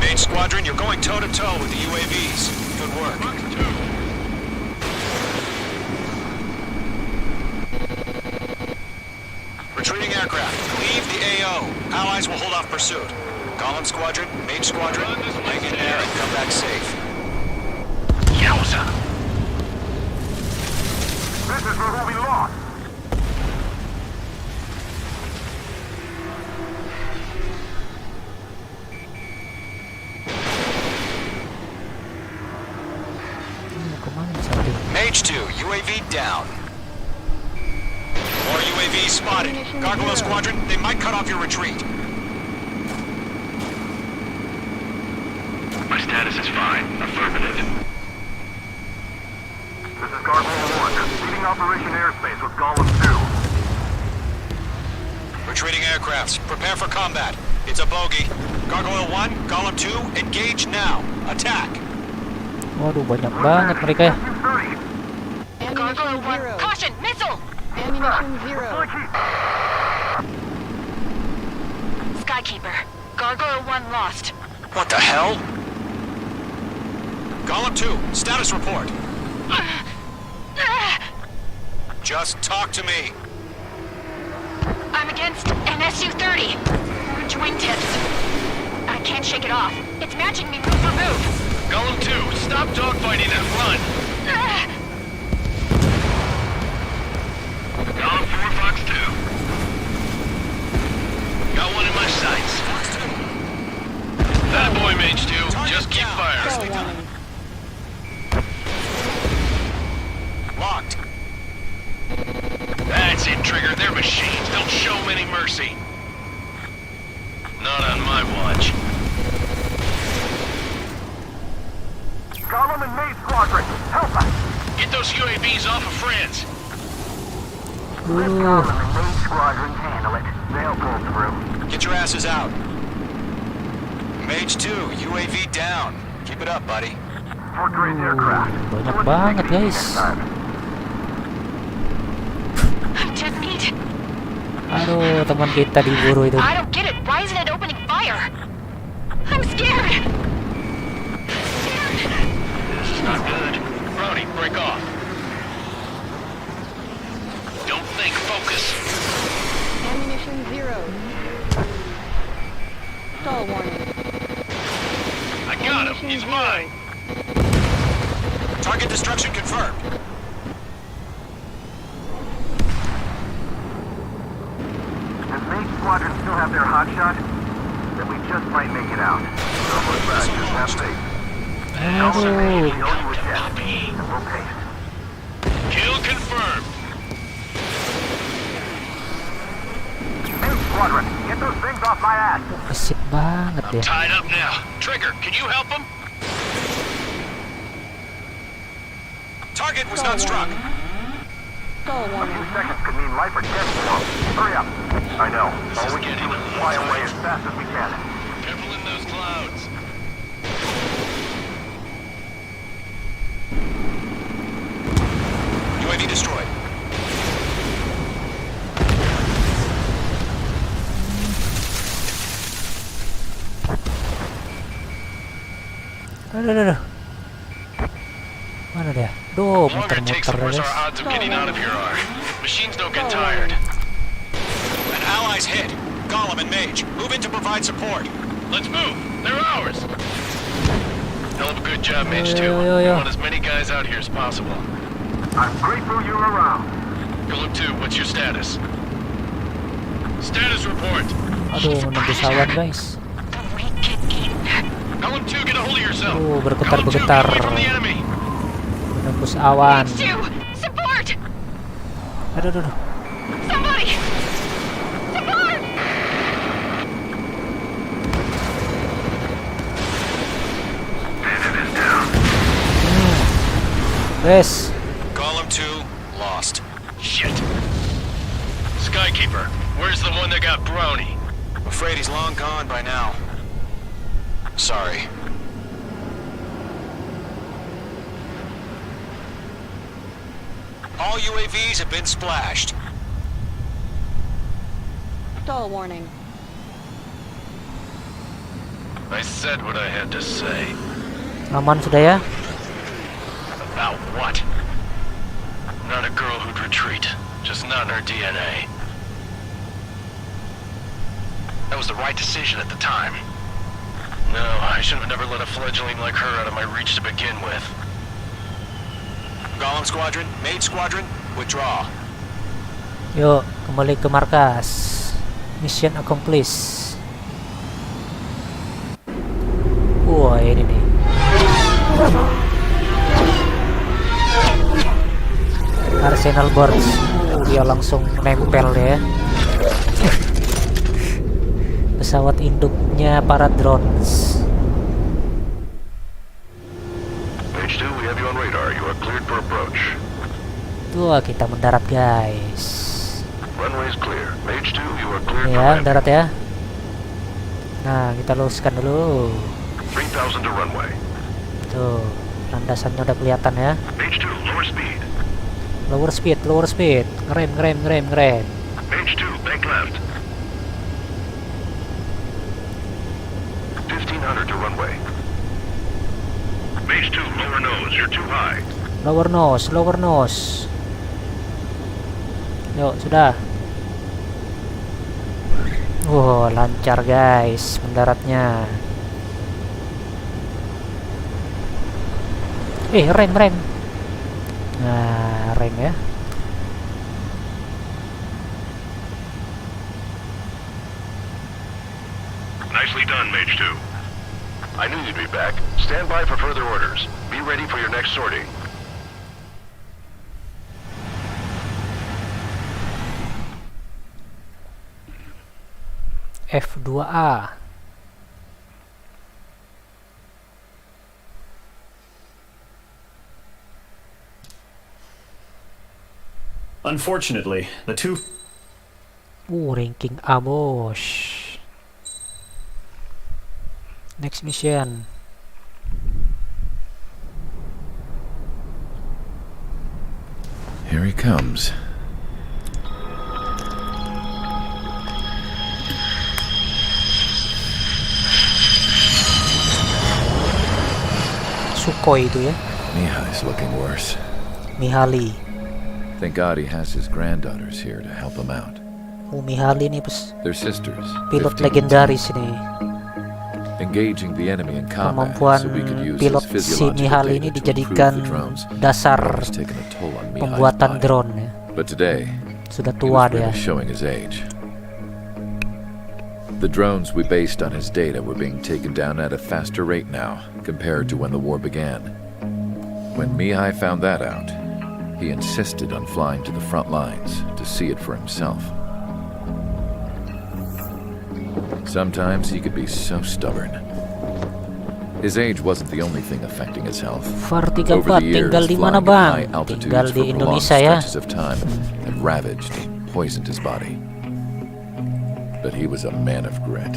Mage Squadron, you're going toe-to-toe with the UAVs. Good work. Retreating aircraft. Leave the AO. Allies will hold off pursuit. Golem Squadron, Mage Squadron, hang in there and come back safe. Yowza! This is where we lost. Mage 2, UAV down. More UAVs spotted. Gargoyle Squadron, they might cut off your retreat. My status is fine. Affirmative. This is Gargoyle 1. Leading Operation Airspace with Golem 2. Retreating aircrafts, prepare for combat. It's a bogey. Gargoyle 1, Golem 2, engage now. Attack. Waduh, banyak banget mereka ya. Gargoyle 1, caution! Missile! Ammunition 0. Skykeeper. Gargoyle 1 lost. What the hell? Golem 2, status report. Just talk to me. I'm against an SU-30. Orange wingtips. I can't shake it off. It's matching me move for move. Golem 2, stop dogfighting and run. Golem 4, Fox 2. Got one in my sights. That boy, Mage 2. Just keep firing. Locked. That's it, Trigger. They're machines. Don't show them any mercy. Not on my watch. Golem and Mage Squadron, help us! Get those UAVs off of friends. Let Golem and Mage Squadrons handle it. They'll pull through. Get your asses out. Mage 2, UAV down. Keep it up, buddy. Portrait aircraft. Banyak banget guys. I just need... Aduh, teman kita diburu itu. I don't get it. Why isn't it opening fire? I'm scared. This is not good. Brody, break off. Don't think, focus. Ammunition 0. Stall warning. I got him. He's mine. Target destruction confirmed. Does Mage Squadron still have their hotshot? Then we just might make it out. Don't look back, just have faith. Golem and Mage, we owe you a debt. And we'll pay it. Kill confirmed. Mage Squadron, get those things off my ass! Asik banget I'm ya. tied up now. Trigger, can you help him? Target was not struck. Stall A warning. few seconds could mean life or death for us. Hurry up. I know. All we can do is fly away as fast as we can. Careful in those clouds. UAV destroyed. Aduh. Mana dia? Duh, The longer it takes, the muter-muter worse guys. our odds of getting out of here are. Machines don't get tired. An ally's hit. Golem and Mage, move in to provide support. Let's move. They're ours. Hell of a good job, Mage 2. Yo. We want as many guys out here as possible. I'm grateful you're around. Golem 2, what's your status? Status report. Aduh, menembus awan guys. Golem 2, get a hold of yourself. Bergetar-bergetar. Golem 2, get away from the enemy. Menembus awan. Support! Aduh. Somebody! Support! Wes. Golem 2, lost. Shit. Skykeeper, where's the one that got brownie? I'm afraid he's long gone by now. Sorry. All UAVs have been splashed. Stall warning. I said what I had to say. Aman sudah ya? About what? Not a girl who'd retreat. Just not in her DNA. That was the right decision at the time. No, I should have never let a fledgling like her out of my reach to begin with. Golem Squadron, Mage Squadron, withdraw. Yuk, kembali ke markas. Mission accomplished. Wah, ini nih. Arsenal Boards. Dia langsung nempel deh ya. Pesawat induknya para drones. Mage 2, we have you on radar. You are cleared for approach. Tuh, kita mendarat guys. Runway is clear. Mage 2, you are cleared Ya, for mendarat ya. Nah, kita luruskan dulu. 3000 to runway. Tuh, landasannya udah kelihatan ya. Mage 2, lower speed. Lower speed. Ngerem. Mage 2, bank left. 1500 to runway. Mage 2, lower nose. You're too high. Lower nose. Yuk, sudah. Lancar guys mendaratnya. Rem. Nah, rem ya. Nicely done, Mage 2. I knew you'd be back. Stand by for further orders. Be ready for your next sortie. F2A. Unfortunately, the two... Ranking A, bos. Next mission. Here he comes. Sukhoi itu ya. Mihai's looking worse. Mihaly. Thank God he has his granddaughters here to help him out. Mihaly nih They're sisters. pilot 15 legendaris ini. Engaging the enemy in combat Kemampuan so we could use pilot his si physiological Mihaly data ini to dijadikan improve the drones. dasar It's taken a toll on Mihai's pembuatan body. drone ya. But today, Sudah he tua was really dia. showing his age. The drones we based on his data were being taken down at a faster rate now compared to when the war began. When Mihai found that out, he insisted on flying to the front lines to see it for himself. Sometimes he could be so stubborn. His age wasn't the only thing affecting his health. Far 34 Over the years, tinggal di mana flying at bang? high altitudes Tinggal for di prolonged Indonesia ya. stretches of time had ravaged and poisoned his body. But he was a man of grit.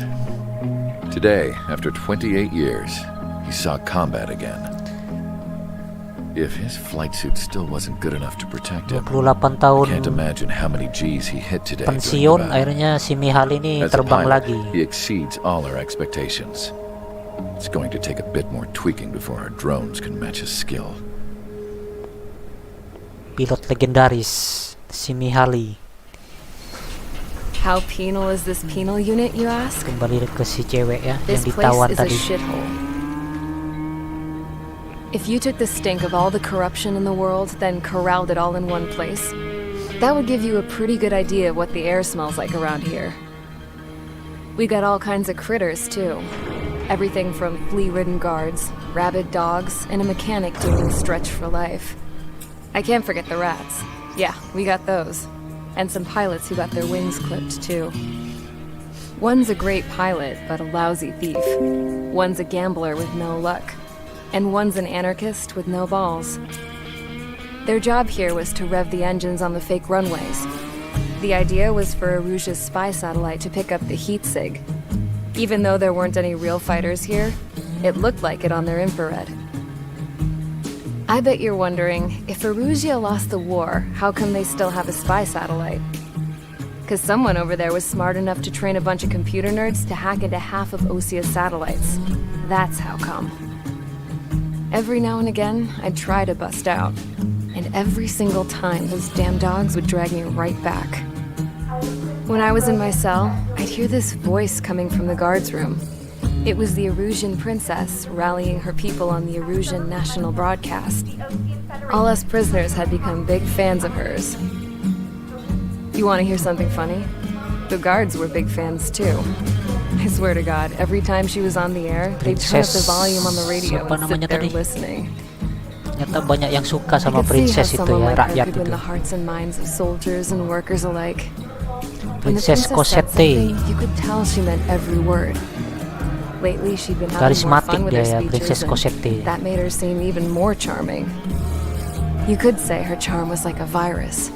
Today, after 28 years, he saw combat again. If his flight suit still wasn't good enough to protect him, 28 I tahun can't imagine how many G's he hit today. during the pensiun, battle. akhirnya si Mihaly ini As a terbang pilot, lagi. he exceeds all our expectations. It's going to take a bit more tweaking before our drones can match his skill. Pilot legendaris si Mihaly. How penal is this penal unit, you ask? Kembali ke si cewek ya, yang This place ditawan is a tadi. shithole. If you took the stink of all the corruption in the world, then corralled it all in one place, that would give you a pretty good idea of what the air smells like around here. We got all kinds of critters, too. Everything from flea-ridden guards, rabid dogs, and a mechanic doing stretch for life. I can't forget the rats. Yeah, we got those. And some pilots who got their wings clipped, too. One's a great pilot, but a lousy thief. One's a gambler with no luck. And one's an anarchist with no balls. Their job here was to rev the engines on the fake runways. The idea was for Aruja's spy satellite to pick up the heat sig. Even though there weren't any real fighters here, it looked like it on their infrared. I bet you're wondering, if Aruja lost the war, how come they still have a spy satellite? Because someone over there was smart enough to train a bunch of computer nerds to hack into half of Osia's satellites. That's how come. Every now and again, I'd try to bust out. And every single time, those damn dogs would drag me right back. When I was in my cell, I'd hear this voice coming from the guards room. It was the Arusian princess rallying her people on the Arusian national broadcast. All us prisoners had become big fans of hers. You want to hear something funny? The guards were big fans too. I swear to God, every time she was on the air, they'd turn up the volume on the radio and sit there listening. Ternyata banyak yang suka sama I could see princess how itu someone ya, like her rakyat could win itu. the hearts and minds of soldiers and workers alike. When the Princess princess said Cosette. something, you could tell she meant every word. Lately, she'd been having more Karismatik fun with dia her ya, speeches, Princess and Cosette. that made her seem even more charming. You could say her charm was like a virus.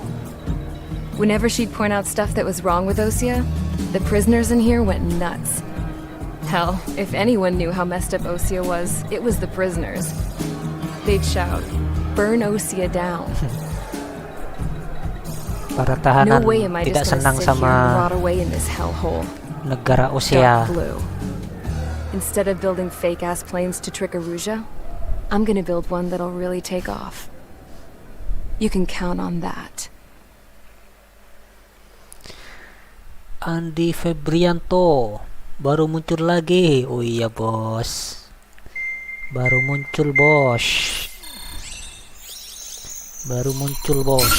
Whenever she'd point out stuff that was wrong with Osia, the prisoners in here went nuts. Hell, if anyone knew how messed up Osia was, it was the prisoners. They'd shout, "Burn Osia down." Para No tahanan way am I tidak just senang gonna sit here and sama rot away in this hellhole. negara Dark Osia. blue. Instead of building fake-ass planes to trick Aruja, I'm gonna build one that'll really take off. You can count on that. Andi Febrianto baru muncul lagi. Oh iya bos, baru muncul bos, baru muncul bos.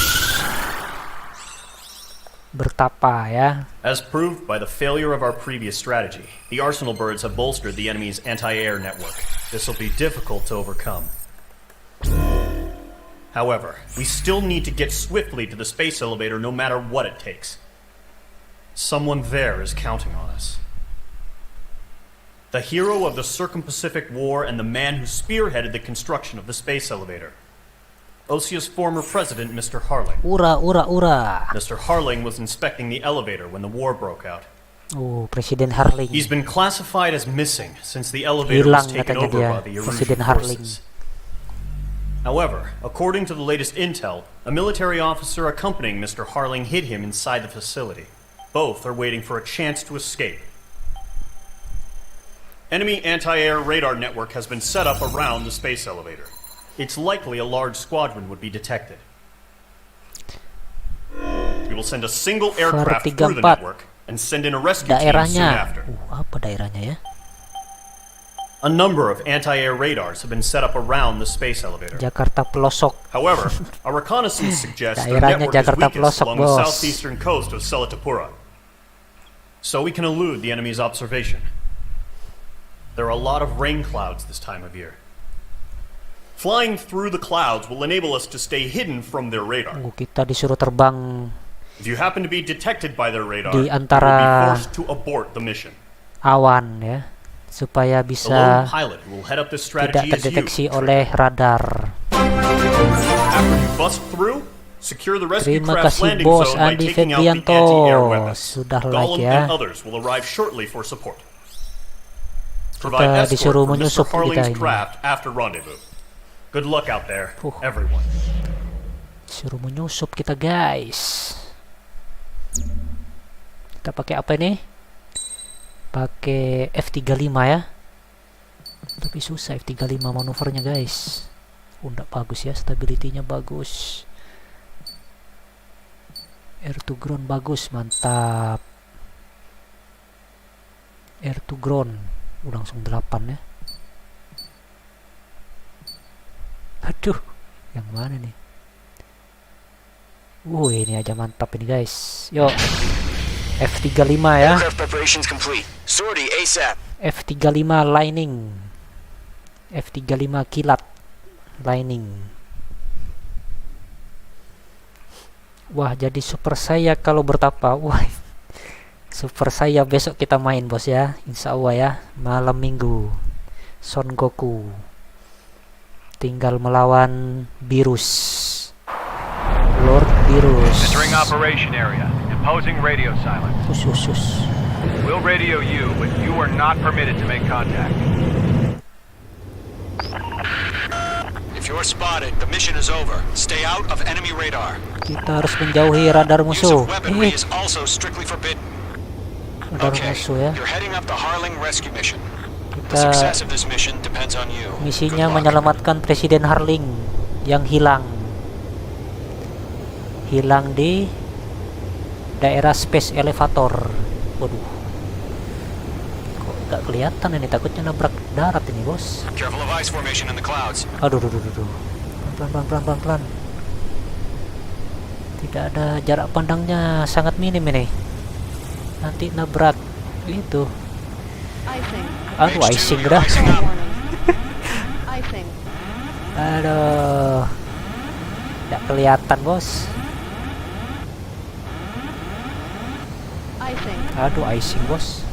Bertapa ya. As proved by the failure of our previous strategy, the Arsenal birds have bolstered the enemy's anti-air network. This will be difficult to overcome. However, we still need to get swiftly to the space elevator no matter what it takes. Someone there is counting on us. The hero of the Circum-Pacific War and the man who spearheaded the construction of the space elevator. Osia's former president, Mr. Harling. Ura, ura, ura. Mr. Harling was inspecting the elevator when the war broke out. Oh, Presiden Harling. He's been classified as missing since the elevator was Hilang taken katanya over dia, by the Presiden Arusian Harling. forces. However, according to the latest intel, a military officer accompanying Mr. Harling hid him inside the facility. Both are waiting for a chance to escape. Enemy anti-air radar network has been set up around the space elevator. It's likely a large squadron would be detected. We will send a single aircraft through the network and send in a rescue team soon after. Apa daerahnya ya? A number of anti-air radars have been set up around the space elevator. Jakarta pelosok. However, our reconnaissance suggests the Daerahnya network is Jakarta weakest pelosok, along the bos. southeastern coast of Selatapura. So we can elude the enemy's observation. There are a lot of rain clouds this time of year. Flying through the clouds will enable us to stay hidden from their radar. Kita disuruh terbang If you happen to be detected by their radar, di you will antara be forced to abort the mission. awan ya, supaya The lone bisa pilot who will head up this tidak strategy is terdeteksi you. oleh radar. After you bust through, secure the rescue Terima craft's kasih landing bos zone by Andi taking out the Febrianto. anti-air weapons. Sudah like Gollum ya. and others will arrive shortly for support. Kita Provide disuruh escort for Mr. menyusup kita Harling's ini. craft after rendezvous. Good luck out there, everyone. Suruh menyusup kita guys. Kita pakai apa ini? Pakai F35 ya. Tapi susah F35 manuvernya guys. Nggak bagus ya, stability-nya bagus. Air to ground bagus, mantap. Air to ground. Langsung 8 ya. Aduh, yang mana nih? Ini aja mantap ini guys. Yuk, F35 ya. F35 lining. F35 kilat lining. Wah, jadi super saya kalau bertapa. Wah, super saya besok kita main bos ya. Insya Allah ya, malam minggu. Son Goku tinggal melawan virus. Lord Virus. Entering operation area. Imposing radio silence. We'll radio you, but you are not permitted to make contact. If you're spotted, the mission is over. Stay out of enemy radar. Kita harus menjauhi radar Use musuh. of weaponry is also strictly forbidden. Radar Okay, musuh ya. you're heading up the Harling rescue mission. The Kita success of this mission depends on you. misinya Good luck. menyelamatkan Presiden Harling yang hilang di daerah space elevator. Waduh, kok nggak kelihatan ini, takutnya nabrak darat ini bos. Careful of ice formation in the clouds. Aduh. Pelan. Tidak ada jarak pandangnya, sangat minim ini. Nanti nabrak itu. Aduh, icing dah. Aduh, tidak kelihatan bos. Aduh, icing bos.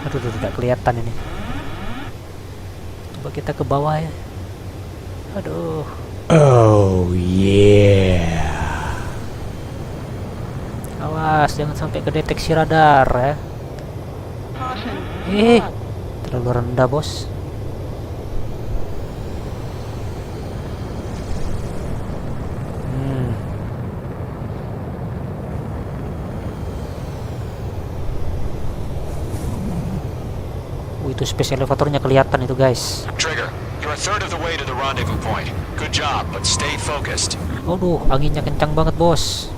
Aduh, tidak kelihatan ini. Coba kita ke bawah ya. Aduh. Oh yeah. Awas, jangan sampai kedeteksi radar ya. Terlalu rendah bos. Itu space elevatornya kelihatan itu guys. Trigger, you're a third of the way to the rendezvous point. Good job, but stay focused. Aduh, anginnya kencang banget bos.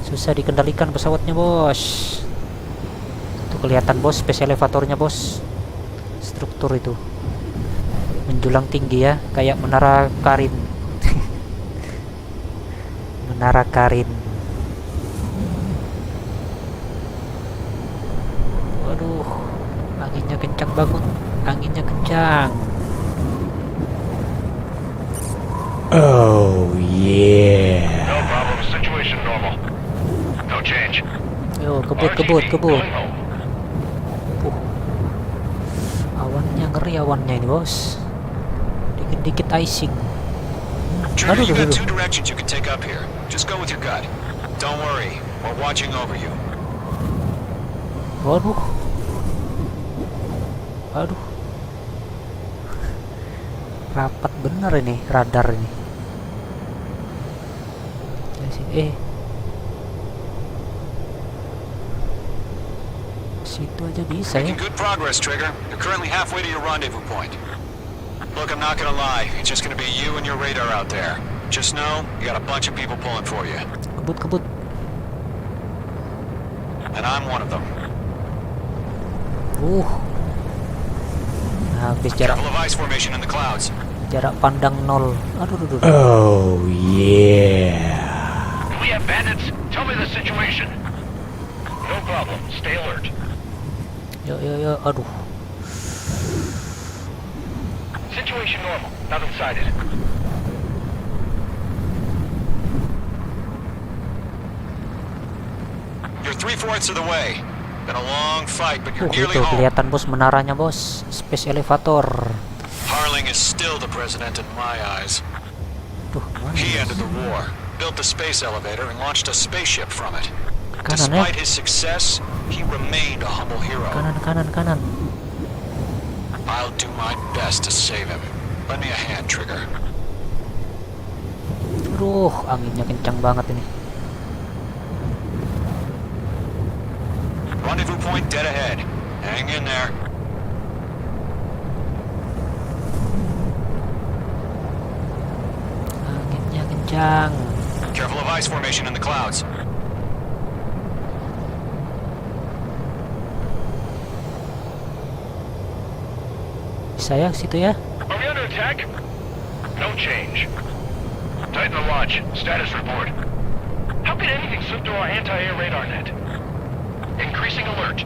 Susah dikendalikan pesawatnya bos. Itu kelihatan bos space elevatornya bos. Struktur itu menjulang tinggi ya, kayak menara Karin. Menara Karin. Waduh, anginnya kencang banget. Anginnya kencang. Oh yeah. No problem. Situation normal. No change. Yo, kebut. Awannya ngeri awannya ini bos. Dikit-dikit icing. Trigger, you got two directions you can take up here. Just go with your gut. Don't worry, we're watching over you. Waduh. Rapat bener ini radar ini. Situ aja bisa ya. Making good progress, Trigger. You're currently halfway to your rendezvous point. Look, I'm not gonna lie. It's just gonna be you and your radar out there. Just know, you got a bunch of people pulling for you. Kebut. And I'm one of them. Habis jarak. Careful of ice formation in the clouds. Jarak pandang 0. Aduh. Oh yeah. We have bandits. Tell me the situation. No problem. Stay alert. Yo. Aduh. Situation normal. Nothing sighted. You're 3/4 of the way. Been a long fight, but you're nearly Itu home. kelihatan bos menaranya bos. Space elevator. Harling is still the president in my eyes. He ended the war, built the space elevator, and launched a spaceship from it. Despite his success, he remained a humble hero. Kanan. I'll do my best to save him. Lend me a hand, Trigger. Aduh, anginnya kencang banget ini. Rendezvous point dead ahead. Hang in there. Anginnya kencang. Careful of ice formation in the clouds. Bisa ya situ ya. Are we under attack? No change. Titan the watch. Status report. How could anything slip through our anti-air radar net? Increasing alert.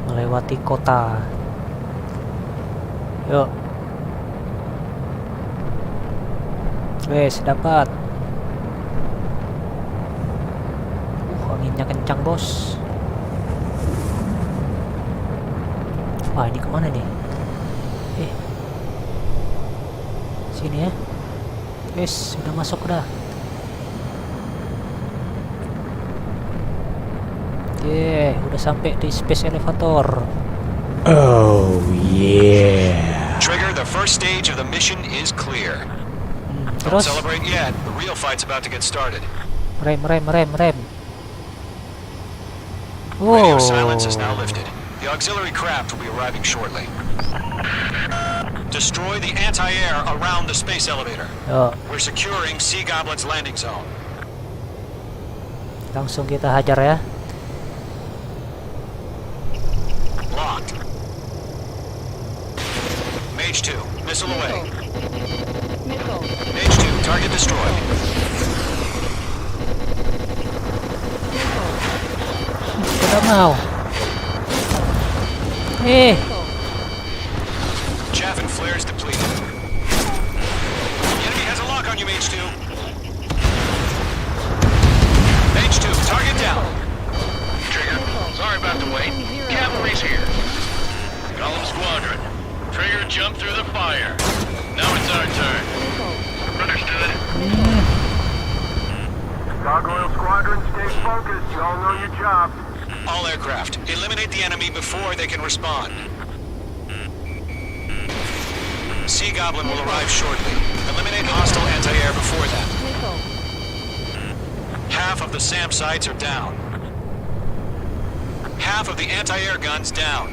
Melewati kota. Yuk. Wes, dapat. Anginnya kencang, bos. Wah, ini kemana nih? Sini ya. Wes, udah masuk udah. Oke, udah sampai di space elevator. Oh yeah. Trigger, the first stage of the mission is clear. Don't Terus celebrate yet. The real fight's about to get started. rem. Radio silence is now lifted. The auxiliary craft will be arriving shortly. Destroy the anti-air around the space elevator. We're securing Sea Goblin's landing zone. Langsung kita hajar ya. Locked. Mage 2, missile away. Missile. Mage 2, target destroyed. Tidak mau. Chaff and flares depleted. The enemy has a lock on you, Mage 2. Mage 2, target down. Trigger, sorry about the wait. Cavalry's here. Golem Squadron. Trigger jumped through the fire. Now it's our turn. Understood. Gargoyle Squadron, stay focused. You all know your job. All aircraft, eliminate the enemy before they can respond. Sea Goblin will arrive shortly. Eliminate hostile anti-air before that. Half of the SAM sites are down. Half of the anti-air guns down.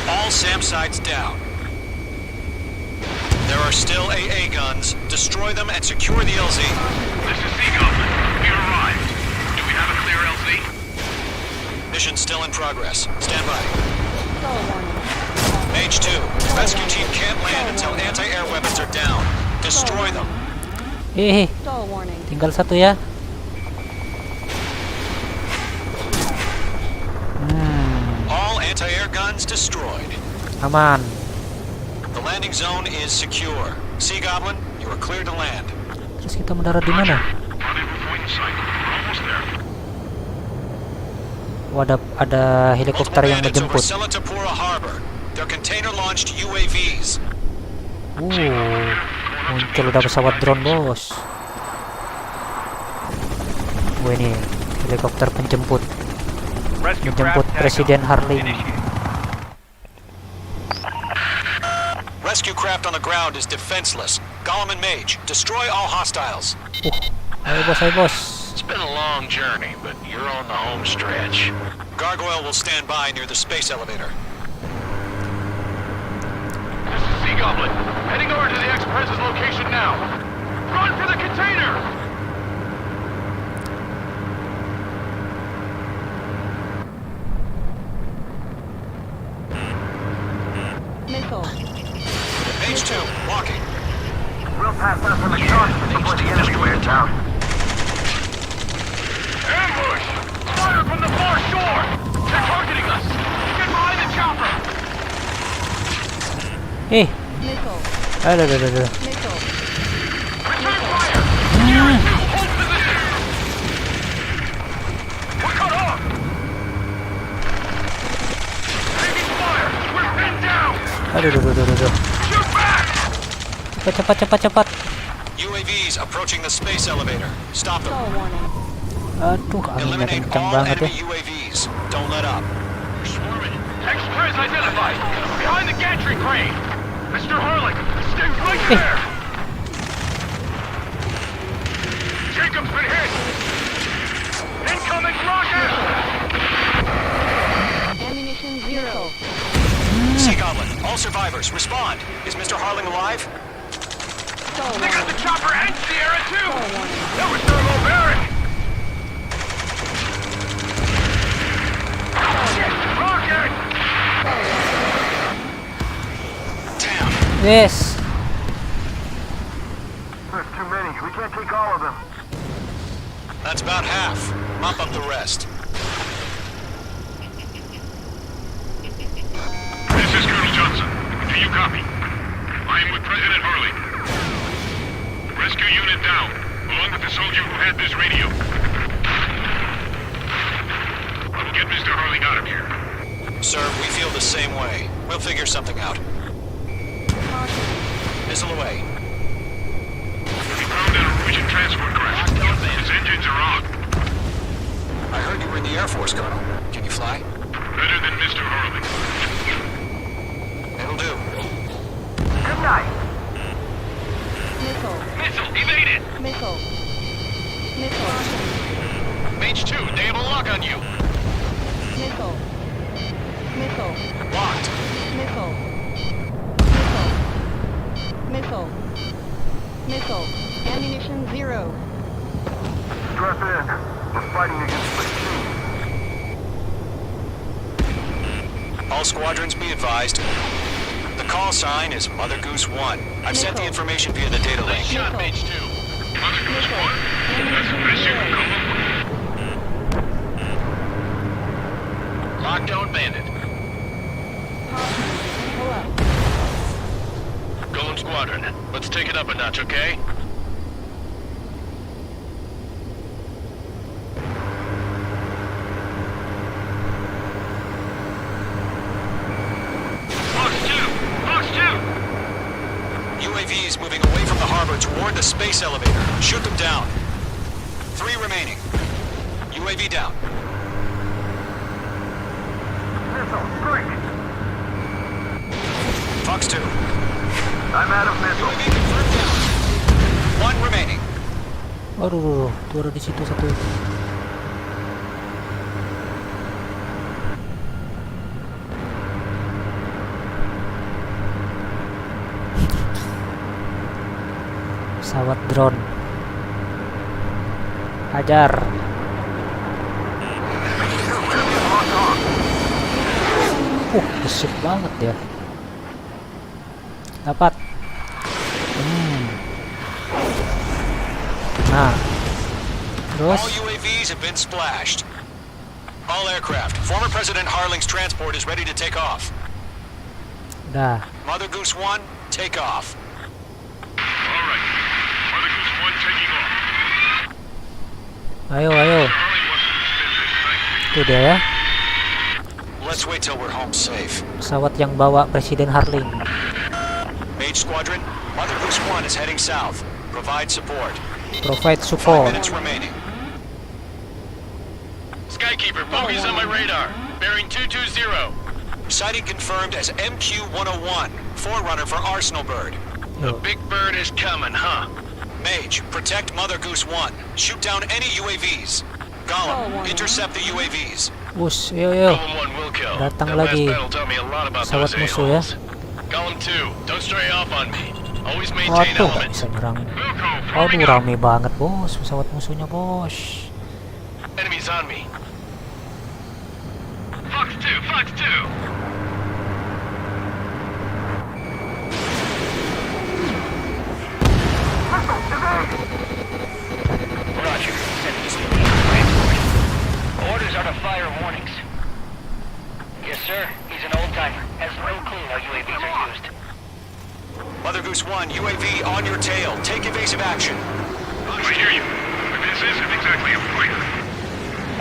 All SAM sites down. There are still AA guns. Destroy them and secure the LZ. This is Sea Goblin. We arrived. Do we have a clear LZ? Mission still in progress. Stand by. Mage 2, rescue team can't land until anti-air weapons are down. Destroy them. Stall warning. Tinggal satu ya. All anti-air guns destroyed. Aman. The landing zone is secure. Sea Goblin, you are clear to land. Terus kita mendarat di mana? Oh, ada helikopter yang menjemput. They're container-launched UAVs. Muncul udah pesawat drone, bos. Ini helikopter penjemput. Menjemput Presiden Harling. Rescue craft on the ground is defenseless. Golem and Mage, destroy all hostiles. Ayo bos. It's been a long journey, but you're on the home stretch. Gargoyle will stand by near the space elevator. This is Sea Goblin. Heading over to the Express's location now. Run for the container! Missile. Mage 2, walking. We'll pass up on the coast before the enemy wears out. Ambush! Fire from the far shore! They're targeting us! Get behind the chopper! Missile. Aduh. Missile. Return fire! Sierra 2, hold position! We're cut off! Taking fire! We're pinned down! Aduh. Shoot back! Cepat. UAVs approaching the space elevator. Stop them. Stall warning. Aduh, anginnya Eliminate kencang all banget ya. enemy UAVs. Don't let up. We're swarming. Express identified! Behind the gantry crane! Mr. Harling, stay right there! Jacob's been hit! Incoming rocket! Ammunition 0. Sea Goblin, all survivors, respond. Is Mr. Harling alive? They got the chopper and Sierra too! That was thermobaric! Shit! Rocket! Yes. There's too many. We can't take all of them. That's about half. Mop up the rest. This is Colonel Johnson. Do you copy? I am with President Harley. Rescue unit down, along with the soldier who had this radio. I will get Mr. Harley out of here. Sir, we feel the same way. We'll figure something out. Missile away. We found a Norwegian transport craft. His engines are on. I heard you were in the Air Force, Colonel. Can you fly? Better than Mr. Harley. It'll do. Good night. Missile. Missile evaded! Missile. Missile. Mage 2, they have a lock on you. Missile. Missile. Locked. Missile. Missile. Missile. Missile. Ammunition 0. Strap in. We're fighting against the All squadrons be advised. The call sign is Mother Goose 1. I've sent the information via the data link. Nice shot, Mage 2. Mother Goose 1. That's the best you can come up with. Lockdown bandit. Golem Squadron, let's take it up a notch, okay? UAVs moving away from the harbor toward the space elevator. Shoot them down. 3 remaining. UAV down. missile. Quick. Fox 2. I'm out of missile. UAV confirmed down. 1 remaining. Aduh, tuh ada di situ satu. Pesawat drone. Hajar. Besar banget ya. Dapat. Nah. Terus. All UAVs have been splashed. All aircraft. Former President Harling's transport is ready to take off. Dah. Mother Goose 1, take off. All right. Mother Goose 1 taking off. Ayo, ayo. Itu dia ya. Let's wait till we're home safe. Pesawat yang bawa Presiden Harling. Mage Squadron, Mother Goose 1 is heading south. Provide support. Provide 5 support. minutes remaining. Skykeeper, focus on my radar. Bearing 220. Sighting confirmed as MQ-101, forerunner for Arsenal Bird. The big bird is coming, huh? Mage, protect Mother Goose 1. Shoot down any UAVs. Gollum, intercept the UAVs. Us, yo yo. Golem 1 will kill. Datang That last lagi. battle taught me a lot about Pesawat those musuh ya. a-holes. Golem 2, don't stray off on me. Always maintain Waduh, gak element. bisa nyerang. Aduh, rame banget bos, pesawat musuhnya bos. Enemies on me. Fox 2, Fox 2. Roger. Sending UAV transport. Orders are to fire warnings. Yes, sir. He's an old-timer. Has no clue how UAVs are used. Mother Goose 1, UAV on your tail. Take evasive action. I hear you. But this isn't exactly a fighter.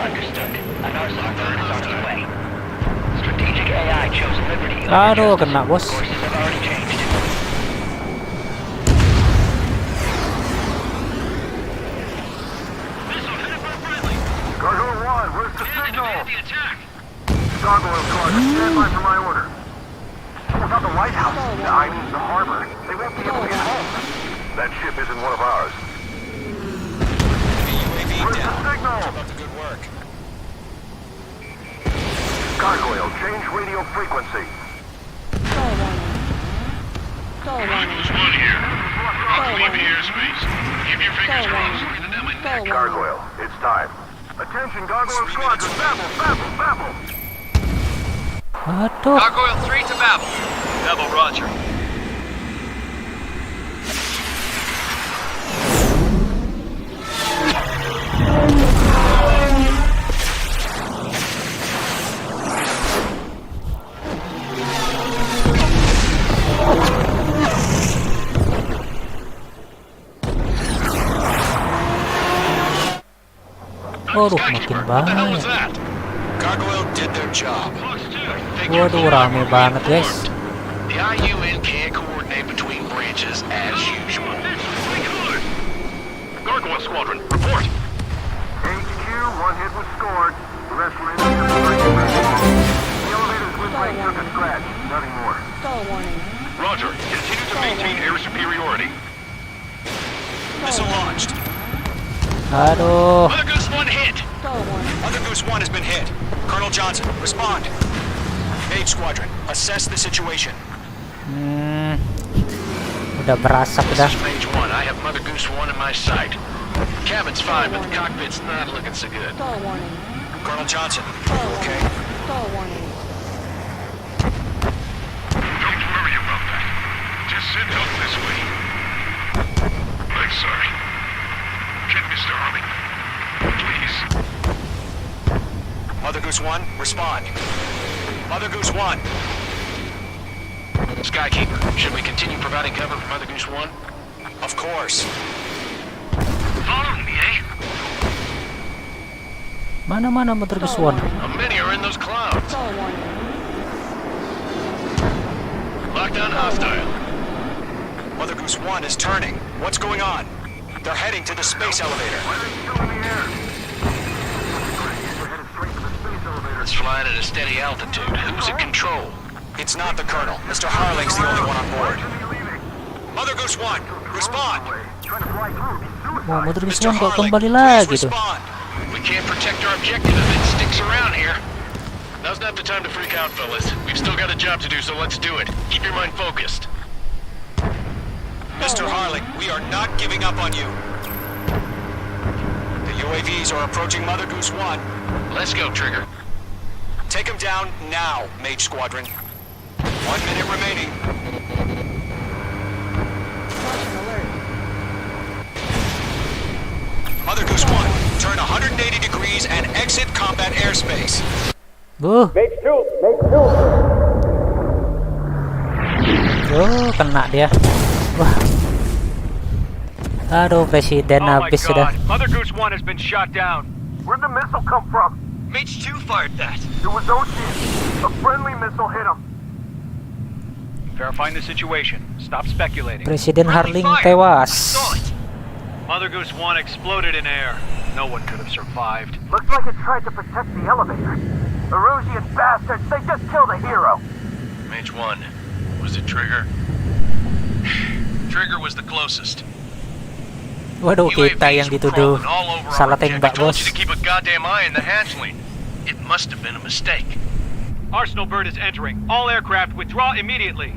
Understood. An arsenal bird is on its way. Strategic AI chose liberty. over Aduh, justice. kena bos. Courses have already changed. Gargoyle 1, where's the signal? Gargoyle Squadron, stand by for my order. Without the White House, I mean the harbor, they won't be able to get home. That ship isn't one of ours. UAV Where's down. the signal? Keep up the good work. Gargoyle, change radio frequency. Call warning. Call Mother warning. Goose 1 here. about to leave the airspace. Keep your fingers crossed. Gargoyle, it's time. Attention, Gargoyle Squadron, babble. Aduh. Gargoyle 3 to Babel. Babel, roger. Waduh, makin banyak. Gargoyle did their job. Waduh, rame banget guys. The IUN can't coordinate between branches as usual. Gargoyle Squadron, report. HQ, one hit was scored. The rest were in the elevator's wind blade took a scratch. Nothing more. Stall warning. Roger. Continue to maintain air superiority. Missile launched. Aduh. Mother Goose 1 hit. Stall warning. Mother Goose 1 has been hit. Colonel Johnson, respond. Mage Squadron, assess the situation. Udah berasap udah. This is Mage 1. I have Mother Goose 1 in my sight. Cabin's fine, but the cockpit's not looking so good. Stall warning. Colonel Johnson, okay? Stall warning. Don't worry about that. Just send help this way. I'm sorry. Get Mr. Harley. Please. Mother Goose 1, respond. Mother Goose 1. Skykeeper, should we continue providing cover for Mother Goose 1? Of course. Follow me, eh? Mana Mother Goose 1? Many are in those clouds. Stall warning. Lockdown hostile. Mother Goose 1 is turning. What's going on? They're heading to the space elevator. It's flying at a steady altitude. Who's in control? It's not the Colonel. Mr. Harling's the only one on board. Mother Goose 1, respond. Wah, Mother Goose Mr. 1 kok Harling, kembali please lagi tuh. respond. We can't protect our objective if it sticks around here. Now's not the time to freak out, fellas. We've still got a job to do, so let's do it. Keep your mind focused. Mr. Harling, we are not giving up on you. The UAVs are approaching Mother Goose 1. Let's go, Trigger. Take him down now, Mage Squadron. 1 minute remaining. Caution alert. Mother Goose 1, turn 180 degrees and exit combat airspace. Oh, kena dia. Wah. Aduh, presiden habis sudah. Mother Goose 1 has been shot down. Where'd the missile come from? Mage 2 fired that. It was Ocean. A friendly missile hit him. Verifying the situation. Stop speculating. Presiden Harling tewas. Mother Goose 1 exploded in air. No one could have survived. Looks like it tried to protect the elevator. Erusian bastards, they just killed a hero. Mage 1. Was it Trigger? Trigger was the closest. Waduh, kita yang dituduh salah tembak, I told bos. you to keep a goddamn eye on the hatchling. It must have been a mistake. Arsenal Bird is entering. All aircraft withdraw immediately.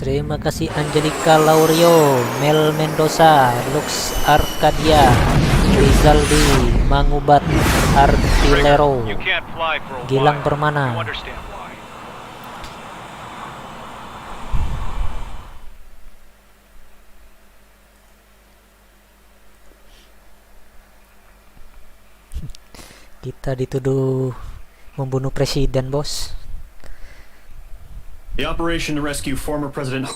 Terima kasih Angelica Laurio, Mel Mendoza, Lux Arcadia, Rizaldi, Mangubat Artilero, You can't fly for a Gilang while. Permana. You understand why. Kita dituduh membunuh presiden, bos. The operation to rescue former President...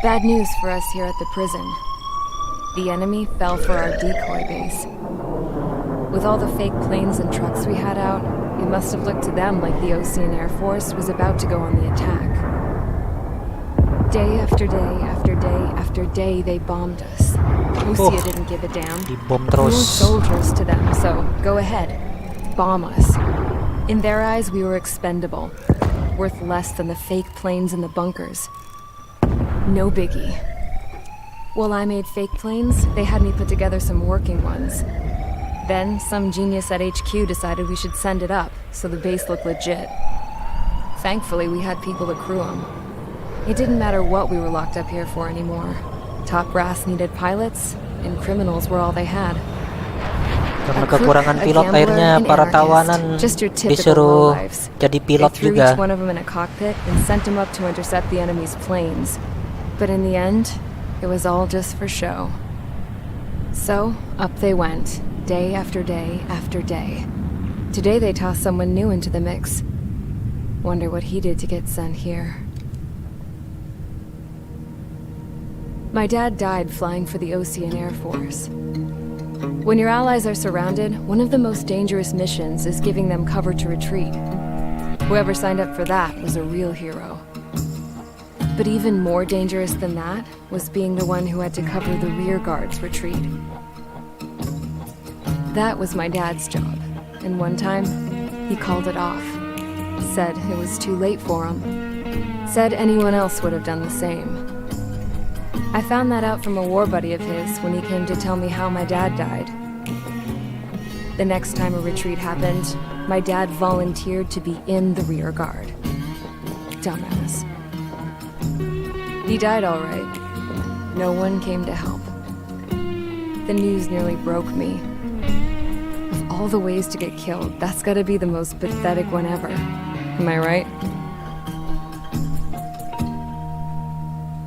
Bad news for us here at the prison. The enemy fell for our decoy base. With all the fake planes and trucks we had out, it must have looked to them like the Ocean Air Force was about to go on the attack. Day after day after day after day, they bombed us. Lucia didn't give a damn. Dibom We were terus. soldiers to them, so go ahead. Bomb us. In their eyes, we were expendable. Worth less than the fake planes in the bunkers. No biggie. While I made fake planes, they had me put together some working ones. Then, some genius at HQ decided we should send it up, so the base looked legit. Thankfully, we had people to crew them. It didn't matter what we were locked up here for anymore. Top brass needed pilots, and criminals were all they had. Karena kekurangan pilot, akhirnya para tawanan disuruh jadi pilot they threw juga. each one of them in a cockpit and sent them up to intercept the enemy's planes. But in the end, it was all just for show. So, up they went, day after day after day. Today they tossed someone new into the mix. Wonder what he did to get sent here. My dad died flying for the Ocean Air Force. When your allies are surrounded, one of the most dangerous missions is giving them cover to retreat. Whoever signed up for that was a real hero. But even more dangerous than that was being the one who had to cover the rear guard's retreat. That was my dad's job, and one time, he called it off. Said it was too late for him. Said anyone else would have done the same. I found that out from a war buddy of his when he came to tell me how my dad died. The next time a retreat happened, my dad volunteered to be in the rear guard. Dumbass. He died all right. No one came to help. The news nearly broke me. Of all the ways to get killed, that's gotta be the most pathetic one ever. Am I right?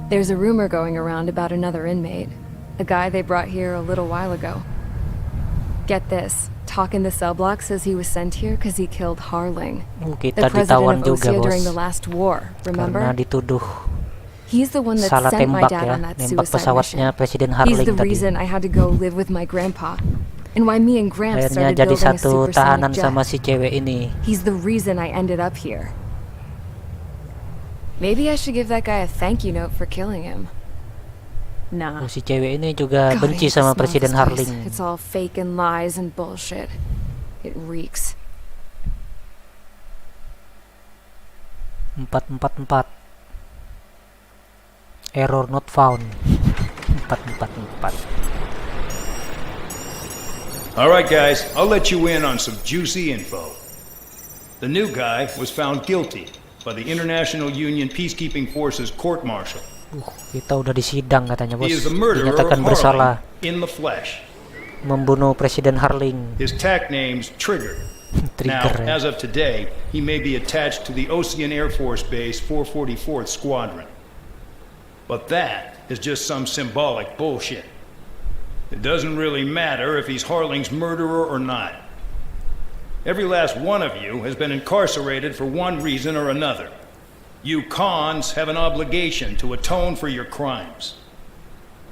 There's a rumor going around about another inmate, a guy they brought here a little while ago. Get this, talk in the cell block says he was sent here because he killed Harling, the president of Osia during the last war, remember? Karena dituduh He's the one that salah sent my tembak dad ya, on that nembak suicide pesawatnya mission. Presiden He's Harling the tadi. reason I had to go live with my grandpa, and why me and Gramps Akhirnya started jadi building a satu supersonic tahanan jet. sama si cewek ini. He's the reason I ended up here. Maybe I should give that guy a thank you note for killing him. Nah. Oh, si cewek ini juga God, benci I hate sama the smell of Presiden this place. Harling. It's all fake and lies and bullshit. It reeks. 444. Error not found. 444. Alright guys, I'll let you in on some juicy info. The new guy was found guilty by the International Union Peacekeeping Forces court-martial. Kita udah disidang katanya, bos. He is the murderer of Dinyatakan bersalah Harling in the flesh. membunuh Presiden Harling. His tag name's Trigger. Now, as of today, he may be attached to the Ocean Air Force Base 444th Squadron. But that is just some symbolic bullshit. It doesn't really matter if he's Harling's murderer or not. Every last one of you has been incarcerated for one reason or another. You cons have an obligation to atone for your crimes.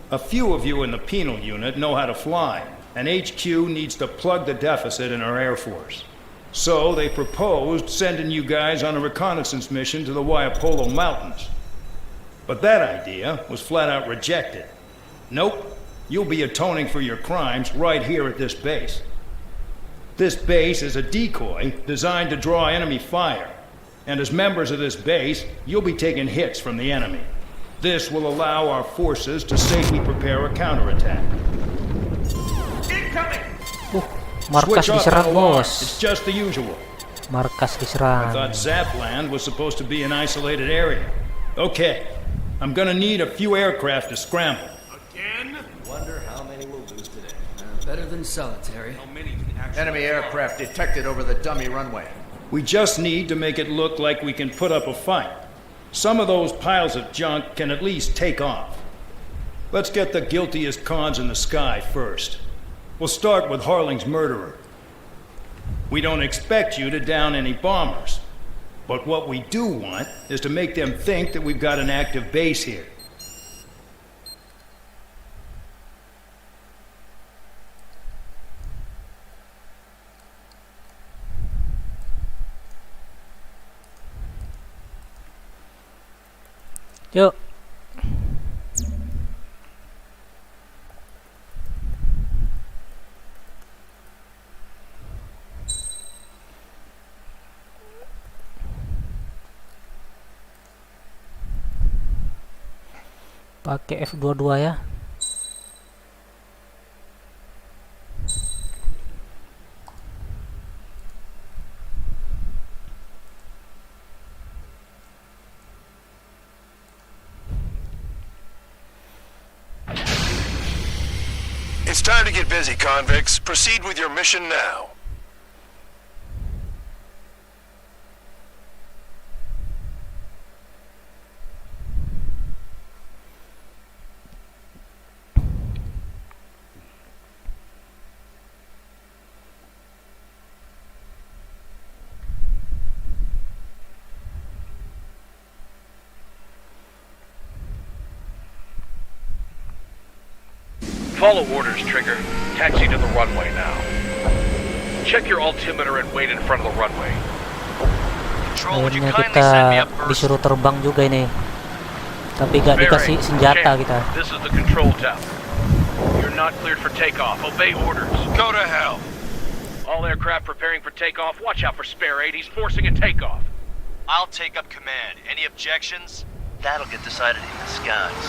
A few of you in the penal unit know how to fly, and HQ needs to plug the deficit in our Air Force. So they proposed sending you guys on a reconnaissance mission to the Waiapolo Mountains. But that idea was flat out rejected. Nope, you'll be atoning for your crimes right here at this base. This base is a decoy designed to draw enemy fire. And as members of this base, you'll be taking hits from the enemy. This will allow our forces to safely prepare a counterattack. Markas diserang, bos. It's just the usual. Markas I diserang. thought Zapland was supposed to be an isolated area. Okay, I'm gonna need a few aircraft to scramble. Again? Wonder how many we'll lose today. Better than solitary. How many can actually... Enemy aircraft detected over the dummy runway. We just need to make it look like we can put up a fight. Some of those piles of junk can at least take off. Let's get the guiltiest cons in the sky first. We'll start with Harling's murderer. We don't expect you to down any bombers. But what we do want is to make them think that we've got an active base here. Yuk. Pakai F22 ya. It's time to get busy, convicts. Proceed with your mission now. Follow orders, Trigger. Taxi to the runway now. Check your altimeter and wait in front of the runway. Control, would you Akhirnya kindly send me kita up first? disuruh terbang juga ini. Tapi gak dikasih senjata kita. This is the control tower. You're not cleared for takeoff. Obey orders. Go to hell. All aircraft preparing for takeoff. Watch out for Spare 8. He's forcing a takeoff. I'll take up command. Any objections? That'll get decided in the skies.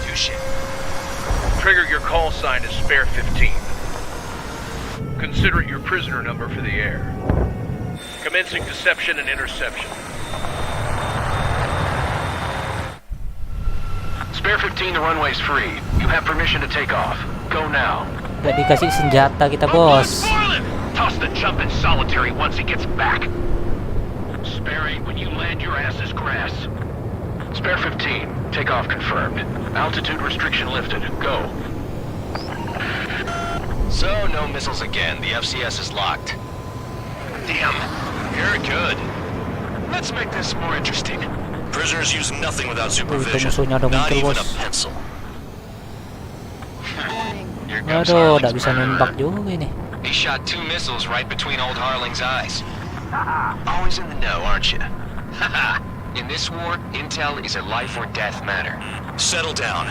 Touche. Trigger, your call sign is Spare 15. Consider it your prisoner number for the air. Commencing deception and interception. Spare 15, the runway's free. You have permission to take off. Go now. Gak dikasih senjata kita, bos. Toss the jump in solitary once he gets back. Spare 8, when you land, your ass is grass. Spare 15, takeoff confirmed. Altitude restriction lifted. Go. So, no missiles again. The FCS is locked. Damn, you're good. Let's make this more interesting. Prisoners use nothing without supervision. Not even a pencil. Here comes Aduh, Harling's gak bisa nembak juga ini. He shot 2 missiles right between old Harling's eyes. Always in the know, aren't you? In this war, intel is a life or death matter. Settle down.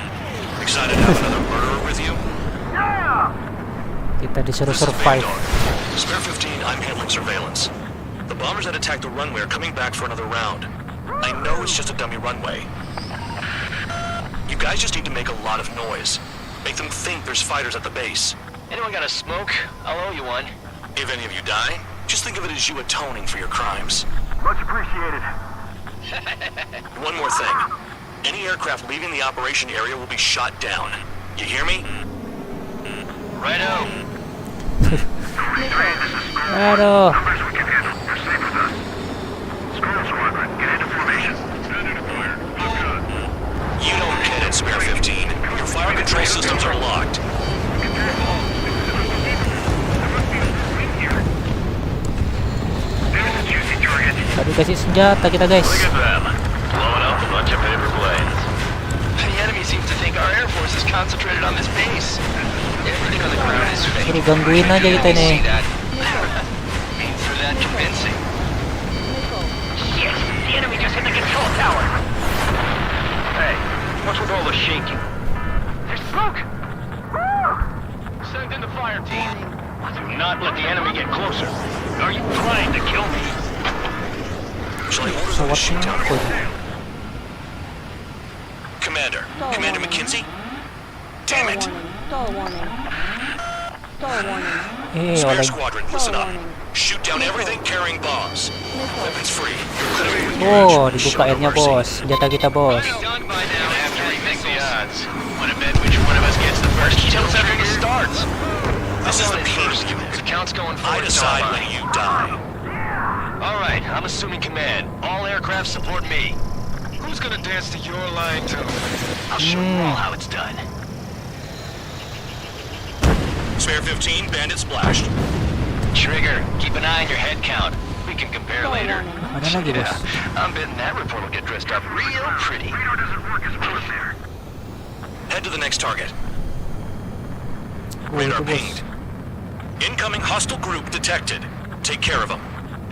Excited to have another murderer with you? Kita disuruh survive. Spare 15, I'm handling surveillance. The bombers that attacked the runway are coming back for another round. I know it's just a dummy runway. You guys just need to make a lot of noise. Make them think there's fighters at the base. Anyone got a smoke? I'll owe you one. If any of you die, just think of it as you atoning for your crimes. Much appreciated. One more thing. Any aircraft leaving the operation area will be shot down. You hear me? Righto. Aduh. You don't get it, Spare 15. Your fire control systems are locked. Tadi kasih senjata kita, guys. Look at them. Blowing up a bunch of paper planes. The enemy seems to think our air force is concentrated on this base. Everything on the ground is fake. Suruh gangguin aja kita nih. Means for that convincing. Shit! The enemy just hit the control tower! Hey, what's with all the shaking? There's smoke! Send in the fire team. Do not let the enemy get closer. Are you trying to kill me? Shall I order them to shoot down? Commander. Commander McKinsey? Damn it! Spare squadron, listen up. Shoot down everything carrying bombs. Weapons free. Oh, dibuka airnya, bos. Senjata kita, bos. After we make the odds, wanna bet which one of us gets the first kill after it starts? This is the first unit. The count's going forward. I decide when you die. Alright, I'm assuming command. All aircraft support me. Who's gonna dance to your line too? I'll show you all how it's done. Spare 15, bandit splashed. Trigger, keep an eye on your head count. We can compare later. Ada lagi, bos. I'm betting that report will get dressed up real pretty. Head to the next target. Radar pinged. Incoming hostile group detected. Take care of them.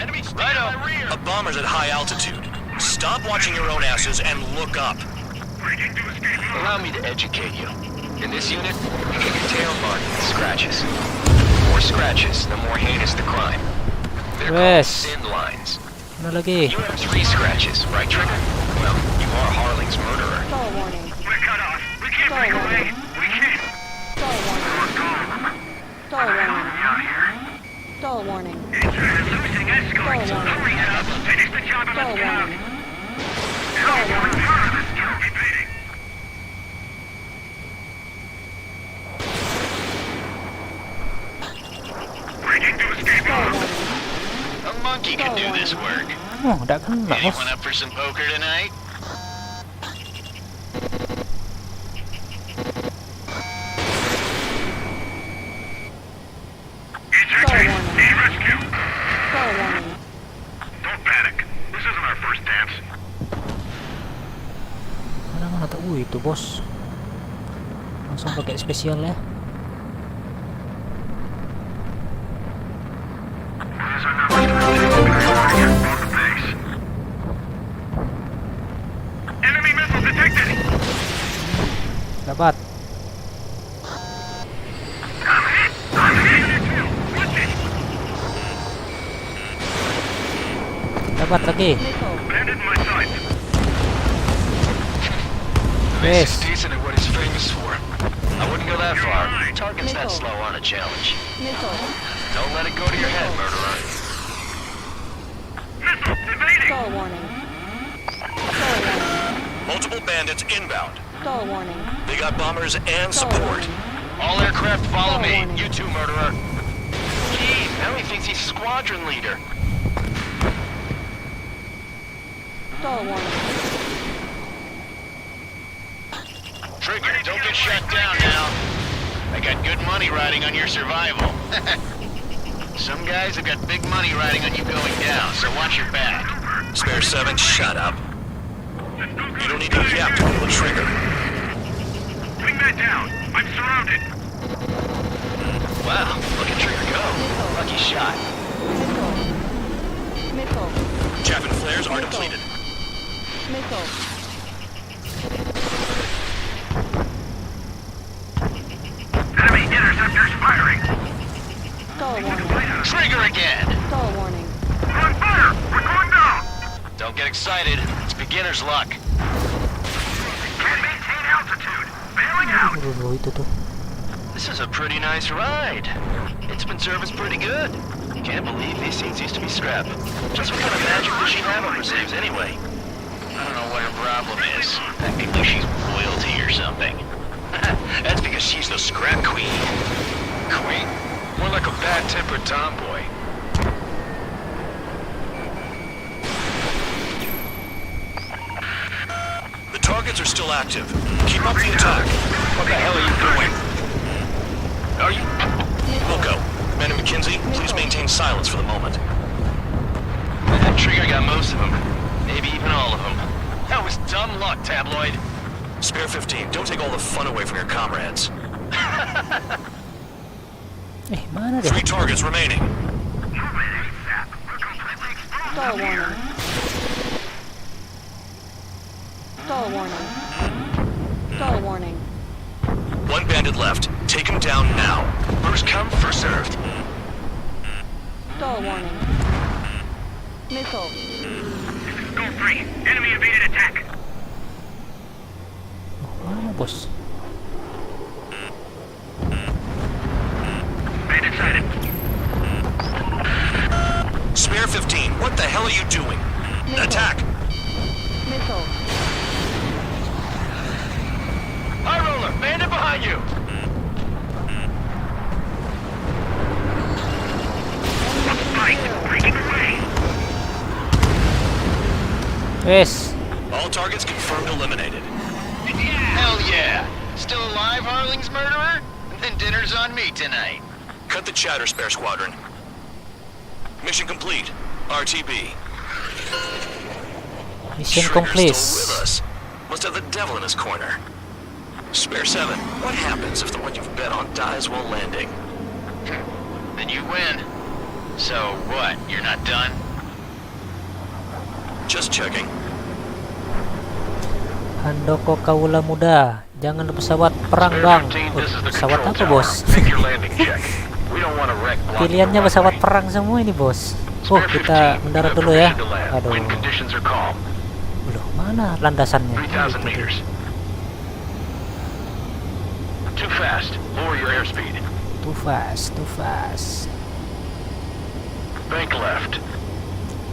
Enemy right up. A bomber's at high altitude. Stop watching your own asses and look up. Allow me to educate you. In this unit, you get your tail marked with scratches. The more scratches, the more heinous the crime. They're called sin lines. Mana lagi? You have 3 scratches, right, Trigger? Well, you are Harling's murderer. We're cut off. We can't break away. We can't. Stall warning. Losing escorts. Hurry up. Finish the job and let's go. monkey could do this work. Oh, udah kena, bos. Anyone up for some poker tonight? Don't panic. This isn't our first dance. Mana tuh? Itu bos. Langsung pakai spesial ya. Enemy missile detected. Dapat. Dapat lagi. Bandit in my sight. Yes. He's decent at what he's famous for. I wouldn't go that far. Targets that slow aren't a challenge. Don't let it go to your head, murderer. Missile evading. Stall warning. Multiple bandits inbound. Stall warning. They got bombers and support. All aircraft follow me. You too, murderer. Jeez, now he thinks he's squadron leader. Stall warning. Trigger, don't get shut down now. I got good money riding on your survival. Some guys have got big money riding on you going down, so watch your back. Spare 7, shut up. You don't need to yap to pull the trigger. Bring that down. I'm surrounded. Wow, look at Trigger go. Lucky shot. Missile. Chaff and flares are depleted. Missile. Enemy interceptors firing. Stall warning. Trigger again. Stall warning. We're on fire. We're going down. Don't get excited. It's beginner's luck. Can't maintain altitude. Bailing out. Itu tuh. This is a pretty nice ride. It's been serviced pretty good. Can't believe these seats used to be scrapped. Just what kind of magic does she have on her sleeves anyway? I don't know what her problem is. Acting like she's royalty or something. That's because she's the scrap queen. Queen? More like a bad-tempered tomboy. The targets are still active. Keep up the attack. What the hell are you doing? Are you... Wilco, Commander McKenzie, please maintain silence for the moment. That Trigger got most of them. Maybe even all of them. That was dumb luck, Tabloid. Spare 15, don't take all the fun away from your comrades. Mana dia? 3 targets remaining. Stall warning. Stall warning. Stall warning. 1 bandit left. Take him down now. First come, first served. Stall warning. Missile. Go free. Enemy evaded attack. Mana bos? Bandit sighted. Spare 15, what the hell are you doing? Missile. Attack! Missile. High roller, bandit behind you. Breaking away. Yes. All targets confirmed eliminated. Hell yeah. Still alive, Harling's murderer? Then dinner's on me tonight. Cut the chatter, Spare Squadron. Mission complete. RTB. Mission Trigger's complete. still with us. Must have the devil in his corner. Spare 7, what happens if the one you've bet on dies while landing? Then you win. So what, you're not done? Just checking. Handoko kaula muda, jangan pesawat perang bang. Pesawat apa bos? Pilihannya pesawat perang semua ini bos. Kita mendarat dulu ya. Aduh. Loh, mana landasannya? Too fast. Lower your airspeed. Too fast, too fast. Bank left.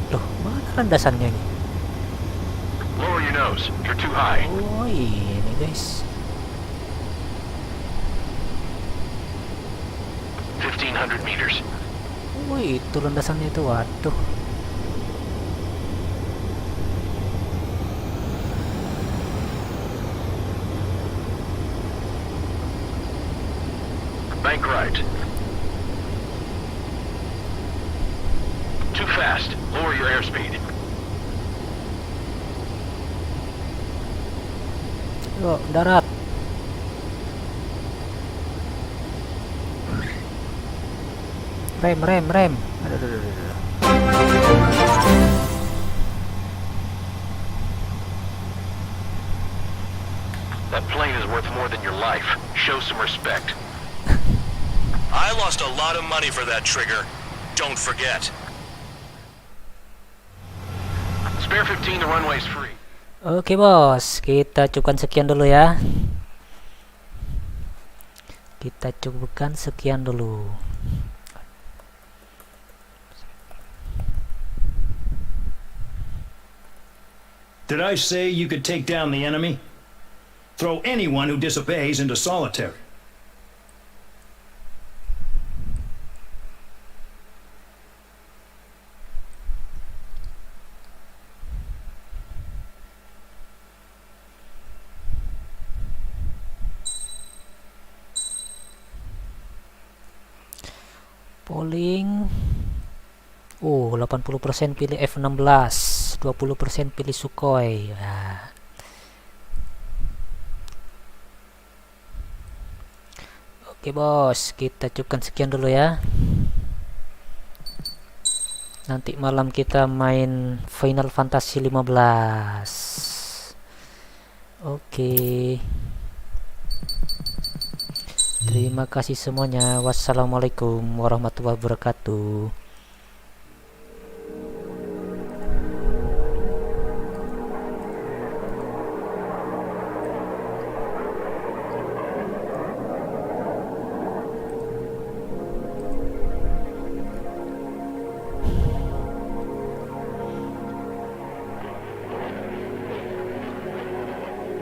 Loh, mana landasannya nih? Lower your nose. You're too high. Oh, ini guys. 1,500 meters. Wih, itu landasannya itu, waduh. mendarat. Rem. Aduh. That plane is worth more than your life. Show some respect. I lost a lot of money for that trigger. Don't forget. Spare 15, the runway's free. Oke bos, kita cukupkan sekian dulu ya. Kita cukupkan sekian dulu. Did I say you could take down the enemy? Throw anyone who disobeys into solitary. Polling 80% pilih F16, 20% pilih Sukhoi. Nah. Oke bos, kita cukupkan sekian dulu ya. Nanti malam kita main Final Fantasy XV. Oke. Terima kasih semuanya. Wassalamualaikum warahmatullahi wabarakatuh.